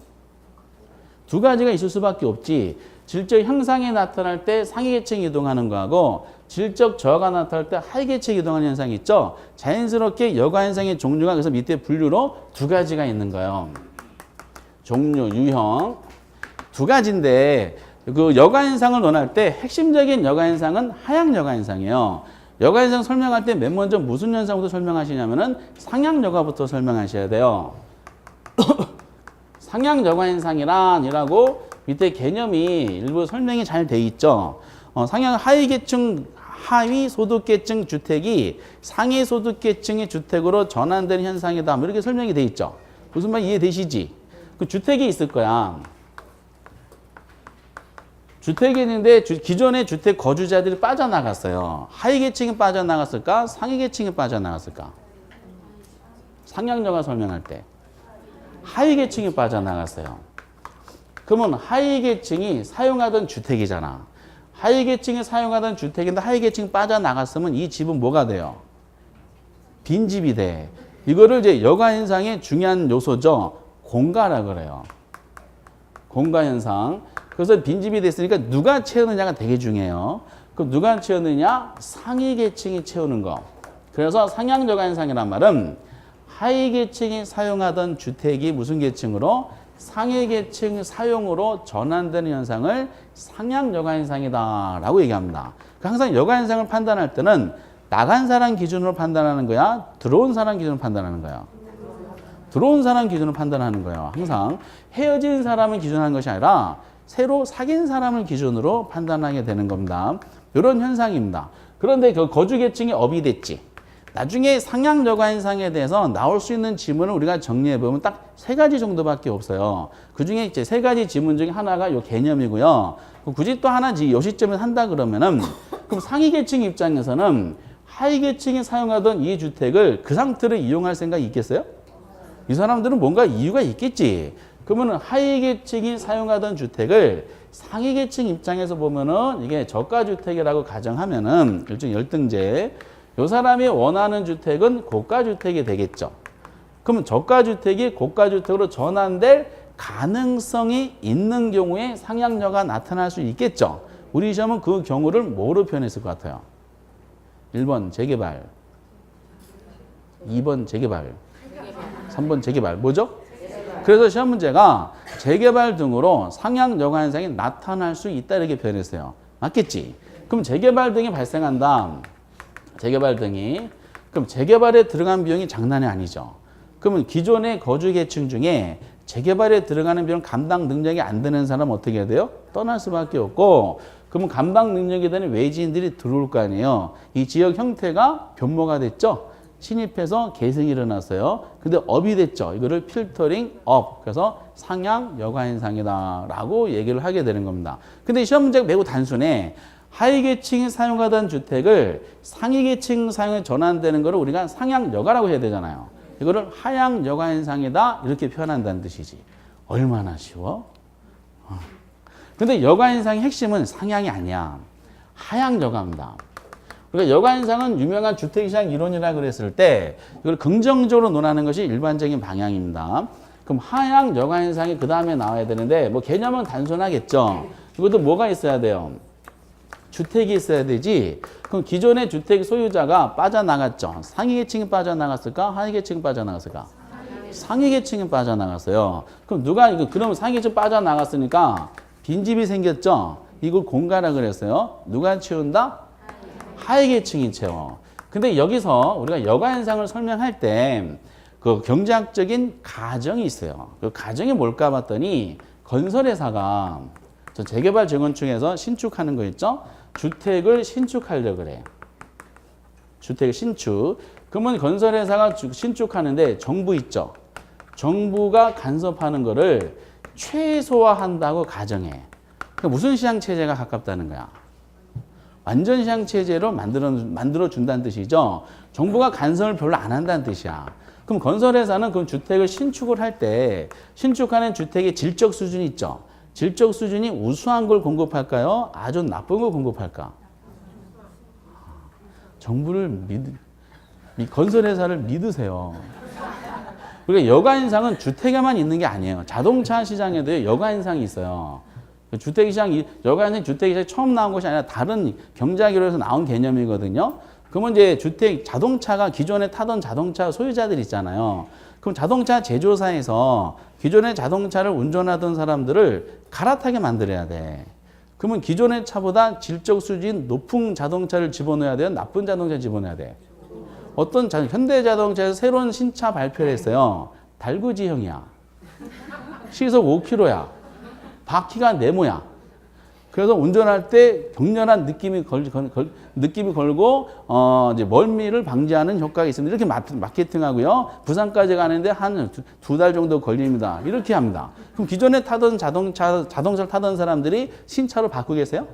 두 가지가 있을 수밖에 없지. 질적 향상이 나타날 때 상위계층이 이동하는 거하고 질적 저하가 나타날 때 하위계층이 이동하는 현상이 있죠. 자연스럽게 여가현상의 종류가 그래서 밑에 분류로 두 가지가 있는 거예요. 종류, 유형 두 가지인데 그 여가현상을 논할 때 핵심적인 여가현상은 하향 여가현상이에요. 여가현상 설명할 때 맨 먼저 무슨 현상부터 설명하시냐면은 상향 여가부터 설명하셔야 돼요. 상향 여가현상이란이라고 밑에 개념이 일부 설명이 잘 돼 있죠. 상향 하위계층, 하위 소득계층 주택이 상위 소득계층의 주택으로 전환되는 현상이다. 뭐 이렇게 설명이 돼 있죠. 무슨 말 이해되시지? 그 주택이 있을 거야. 주택이 있는데 기존의 주택 거주자들이 빠져나갔어요. 하위계층이 빠져나갔을까? 상위계층이 빠져나갔을까? 상향여가 설명할 때 하위계층이 빠져나갔어요. 그러면 하위계층이 사용하던 주택이잖아. 하위계층이 사용하던 주택인데 하위계층이 빠져나갔으면 이 집은 뭐가 돼요? 빈집이 돼. 이거를 이제 여가현상의 중요한 요소죠. 공가라 그래요. 공가현상. 그래서 빈집이 됐으니까 누가 채우느냐가 되게 중요해요. 그럼 누가 채우느냐? 상위 계층이 채우는 거. 그래서 상향여가 현상이란 말은 하위 계층이 사용하던 주택이 무슨 계층으로? 상위 계층 사용으로 전환되는 현상을 상향여가 현상이다라고 얘기합니다. 항상 여가 현상을 판단할 때는 나간 사람 기준으로 판단하는 거야? 들어온 사람 기준으로 판단하는 거야? 들어온 사람 기준으로 판단하는 거예요. 항상 헤어진 사람을 기준하는 것이 아니라 새로 사귄 사람을 기준으로 판단하게 되는 겁니다. 이런 현상입니다. 그런데 그 거주 계층이 업이 됐지. 나중에 상향 여가 현상에 대해서 나올 수 있는 지문을 우리가 정리해 보면 딱 3가지 정도밖에 없어요. 그 중에 이제 3가지 지문 중에 하나가 이 개념이고요. 굳이 또 하나 요 시점에 한다 그러면은 그럼 상위 계층 입장에서는 하위 계층이 사용하던 이 주택을 그 상태로 이용할 생각이 있겠어요? 이 사람들은 뭔가 이유가 있겠지. 그러면 하위 계층이 사용하던 주택을 상위 계층 입장에서 보면은 이게 저가 주택이라고 가정하면은 일종의 열등제. 이 사람이 원하는 주택은 고가 주택이 되겠죠. 그러면 저가 주택이 고가 주택으로 전환될 가능성이 있는 경우에 상향여가 나타날 수 있겠죠. 우리 시험은 그 경우를 뭐로 표현했을 것 같아요? 1번 재개발, 2번 재개발, 3번 재개발. 뭐죠? 그래서 시험 문제가 재개발 등으로 상향여가 현상이 나타날 수 있다 이렇게 표현했어요. 맞겠지? 그럼 재개발 등이 발생한다. 재개발 등이. 그럼 재개발에 들어간 비용이 장난이 아니죠. 그러면 기존의 거주 계층 중에 재개발에 들어가는 비용 감당 능력이 안 되는 사람은 어떻게 해야 돼요? 떠날 수밖에 없고, 그러면 감당 능력이 되는 외지인들이 들어올 거 아니에요. 이 지역 형태가 변모가 됐죠. 신입해서 계승이 일어났어요. 근데 업이 됐죠. 이거를 필터링 업. 그래서 상향 여가 현상이다라고 얘기를 하게 되는 겁니다. 근데 시험 문제가 매우 단순해. 하위 계층이 사용하던 주택을 상위 계층 사용에 전환되는 거를 우리가 상향 여가라고 해야 되잖아요. 이거를 하향 여가 현상이다 이렇게 표현한다는 뜻이지. 얼마나 쉬워? 근데 여가 현상의 핵심은 상향이 아니야. 하향 여가입니다. 그러니까 여가 현상은 유명한 주택시장 이론이라 그랬을 때 이걸 긍정적으로 논하는 것이 일반적인 방향입니다. 그럼 하향 여가 현상이 그 다음에 나와야 되는데 뭐 개념은 단순하겠죠. 이것도 뭐가 있어야 돼요? 주택이 있어야 되지. 그럼 기존의 주택 소유자가 빠져나갔죠. 상위 계층이 빠져나갔을까? 하위 계층이 빠져나갔을까? 상위 계층이 빠져나갔어요. 그럼 그럼 상위 계층 빠져나갔으니까 빈집이 생겼죠. 이걸 공가라 그랬어요. 누가 채운다? 하위 계층이 채워. 근데 여기서 우리가 여가 현상을 설명할 때 그 경제학적인 가정이 있어요. 그 가정이 뭘까 봤더니 건설회사가 저 재개발 재건축에서 신축하는 거 있죠? 주택을 신축하려고 그래. 주택 신축. 그러면 건설회사가 신축하는데 정부 있죠? 정부가 간섭하는 거를 최소화한다고 가정해. 그러니까 무슨 시장체제가 가깝다는 거야? 완전 시장체제로 만들어 준다는 뜻이죠. 정부가 간섭을 별로 안 한다는 뜻이야. 그럼 건설회사는 그 주택을 신축을 할 때 신축하는 주택의 질적 수준이 있죠. 질적 수준이 우수한 걸 공급할까요? 아주 나쁜 걸 공급할까? 정부를 건설회사를 믿으세요. 그러니까 여가 현상은 주택에만 있는 게 아니에요. 자동차 시장에도 여가 현상이 있어요. 주택시장, 여가 현상이 주택시장이 처음 나온 것이 아니라 다른 경제학으로서 나온 개념이거든요. 그러면 이제 자동차가 기존에 타던 자동차 소유자들 있잖아요. 그럼 자동차 제조사에서 기존의 자동차를 운전하던 사람들을 갈아타게 만들어야 돼. 그러면 기존의 차보다 질적 수준 높은 자동차를 집어넣어야 돼요? 나쁜 자동차를 집어넣어야 돼? 현대자동차에서 새로운 신차 발표를 했어요. 달구지형이야. 시속 5km야. 바퀴가 네모야. 그래서 운전할 때 격렬한 느낌이 걸고 이제 멀미를 방지하는 효과가 있습니다. 이렇게 마케팅하고요. 부산까지 가는데 한 두 달 정도 걸립니다. 이렇게 합니다. 그럼 기존에 타던 자동차를 타던 사람들이 신차로 바꾸겠어요?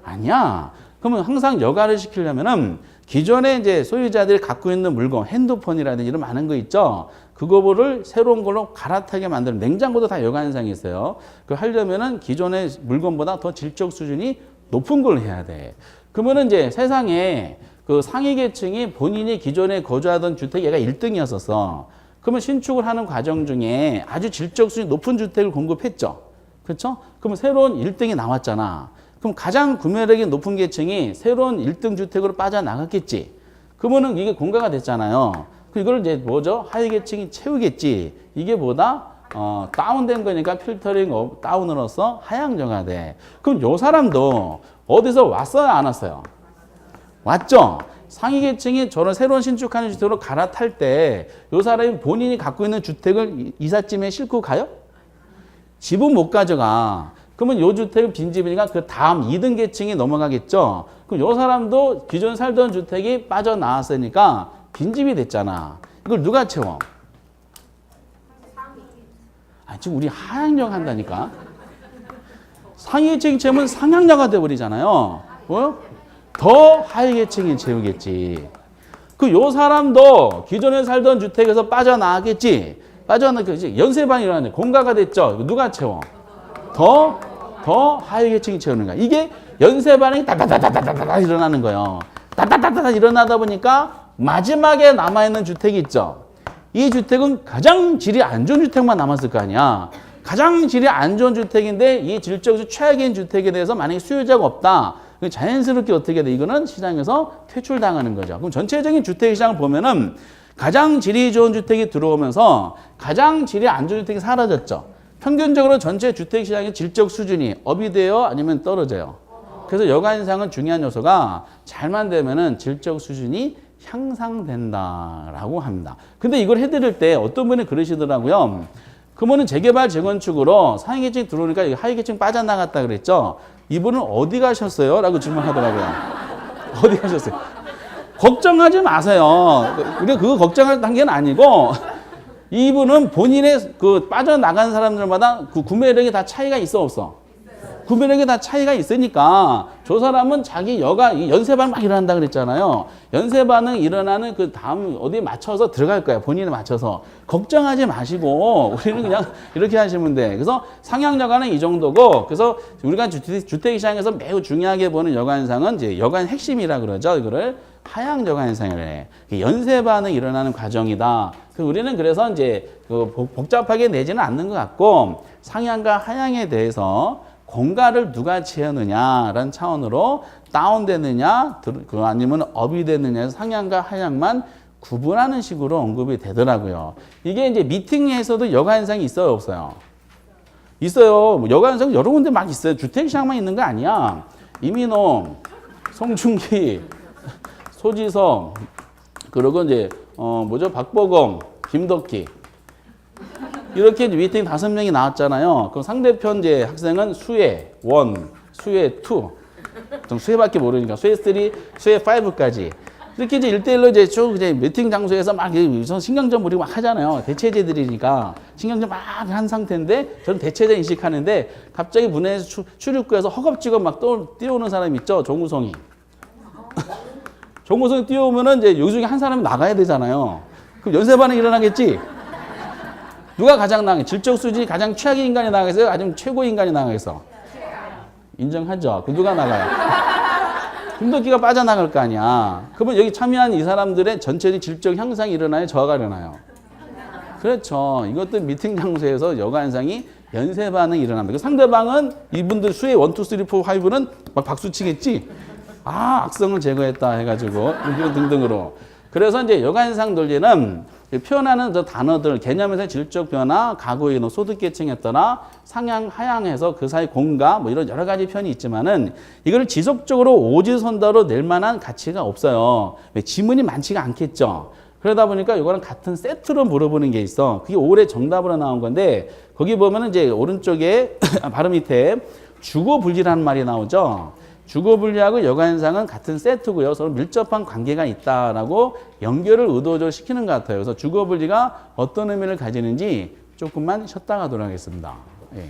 아니야. 그러면 항상 여가를 시키려면은 기존에 이제 소유자들이 갖고 있는 물건, 핸드폰이라든지 이런 많은 거 있죠. 그거를 새로운 걸로 갈아타게 만드는, 냉장고도 다 여가 현상이 있어요. 그 하려면은 기존의 물건보다 더 질적 수준이 높은 걸 해야 돼. 그러면은 이제 세상에 그 상위 계층이 본인이 기존에 거주하던 주택 얘가 1등이었었어. 그러면 신축을 하는 과정 중에 아주 질적 수준이 높은 주택을 공급했죠. 그렇죠? 그럼 새로운 1등이 나왔잖아. 그럼 가장 구매력이 높은 계층이 새로운 1등 주택으로 빠져나갔겠지. 그러면은 이게 공가가 됐잖아요. 이걸 이제 뭐죠? 하위 계층이 채우겠지. 이게 뭐다? 다운된 거니까 필터링 다운으로서 하향조가 돼. 그럼 요 사람도 어디서 왔어요? 안 왔어요? 왔죠? 상위 계층이 저런 새로운 신축하는 주택으로 갈아탈 때 요 사람이 본인이 갖고 있는 주택을 이삿짐에 싣고 가요? 집은 못 가져가. 그러면 요 주택은 빈집이니까 그 다음 2등 계층이 넘어가겠죠? 그럼 요 사람도 기존 살던 주택이 빠져나왔으니까 빈집이 됐잖아. 이걸 누가 채워? 지금 우리 하향력 한다니까. 상위 계층이 채우면 상향력가 돼버리잖아요. 더 하위 계층이 채우겠지. 요 사람도 기존에 살던 주택에서 빠져나왔겠지. 빠져나왔겠지. 연쇄반이 일어나네. 공가가 됐죠. 누가 채워? 더 하위 계층이 채우는 거야. 이게 연쇄 반응이 따다다다다다 일어나는 거예요. 따다다다다 일어나다 보니까 마지막에 남아있는 주택이 있죠. 이 주택은 가장 질이 안 좋은 주택만 남았을 거 아니야. 가장 질이 안 좋은 주택인데 이 질적으로 최악인 주택에 대해서 만약에 수요자가 없다. 자연스럽게 어떻게 돼? 이거는 시장에서 퇴출당하는 거죠. 그럼 전체적인 주택시장을 보면은 가장 질이 좋은 주택이 들어오면서 가장 질이 안 좋은 주택이 사라졌죠. 평균적으로 전체 주택시장의 질적 수준이 업이 돼요? 아니면 떨어져요? 그래서 여가인상은 중요한 요소가 잘만 되면은 질적 수준이 향상된다라고 합니다. 근데 이걸 해드릴 때 어떤 분이 그러시더라고요. 그러면은 재개발, 재건축으로 상위계층 들어오니까 하위계층 빠져나갔다 그랬죠? 이분은 어디 가셨어요? 라고 질문하더라고요. 어디 가셨어요? 걱정하지 마세요. 우리가 그거 걱정할 단계는 아니고 이분은 본인의 그 빠져나간 사람들마다 그 구매력이 다 차이가 있어 없어? 구매력이 다 차이가 있으니까 저 사람은 자기 연쇄 반응 막 일어난다 그랬잖아요. 연쇄 반응 일어나는 그 다음 어디에 맞춰서 들어갈 거야. 본인에 맞춰서. 걱정하지 마시고 우리는 그냥 이렇게 하시면 돼. 그래서 상향여가는 이 정도고, 그래서 우리가 주택시장에서 매우 중요하게 보는 여가현상은 이제 여가의 핵심이라 그러죠. 이거를 하향여가 현상을 해. 연쇄 반응이 일어나는 과정이다. 우리는 그래서 이제 그 복잡하게 내지는 않는 것 같고, 상향과 하향에 대해서 공가를 누가 채우느냐라는 차원으로 다운되느냐, 아니면 업이 되느냐, 상향과 하향만 구분하는 식으로 언급이 되더라고요. 이게 이제 미팅에서도 여가 현상이 있어요, 없어요? 있어요. 여가 현상 여러 군데 막 있어요. 주택시장만 있는 거 아니야. 이민호, 송중기, 소지섭, 그리고 이제 박보검, 김덕기, 이렇게 미팅 5명이 나왔잖아요. 그럼 상대편 이제 학생은 수혜 1, 수혜 2, 좀 수혜밖에 모르니까 수혜 3, 수혜 5까지 이렇게 이제 1대1로 이제 쭉 이제 미팅 장소에서 막 신경전 부리고 막 하잖아요. 대체제들이니까 신경전 막 한 상태인데 저는 대체제 인식하는데 갑자기 문에서 출입구에서 허겁지겁 막 뛰어오는 사람 있죠. 정우성이. 정우성이 뛰어오면은 이제 여기 중에 한 사람이 나가야 되잖아요. 그럼 연쇄 반응이 일어나겠지? 누가 가장 나가겠어? 질적 수준이 가장 최악의 인간이 나가겠어요? 아니면 최고의 인간이 나가겠어? 인정하죠? 그 누가 나가요? 김덕기가 빠져나갈 거 아니야. 그러면 여기 참여한 이 사람들의 전체적인 질적 향상이 일어나요? 저하가 일어나요? 그렇죠. 이것도 미팅 장소에서 여가 현상이 연쇄 반응이 일어납니다. 상대방은 이분들 수의 1, 2, 3, 4, 5는 막 박수 치겠지? 악성을 제거했다 해가지고 등등으로. 그래서 이제 여가 현상 논리는 표현하는 저 단어들, 개념에서 질적 변화, 가구의 인원, 소득계층에 따라 상향, 하향해서 그 사이 공가, 이런 여러 가지 편이 있지만은 이걸 지속적으로 오지선다로 낼 만한 가치가 없어요. 왜? 지문이 많지가 않겠죠. 그러다 보니까 이거는 같은 세트로 물어보는 게 있어. 그게 올해 정답으로 나온 건데, 거기 보면은 이제 오른쪽에 바로 밑에 주거분리라는 말이 나오죠. 주거분리하고 여가현상은 같은 세트고요. 서로 밀접한 관계가 있다라고 연결을 의도적으로 시키는 것 같아요. 그래서 주거분리가 어떤 의미를 가지는지 조금만 쉬었다 가도록 하겠습니다. 예.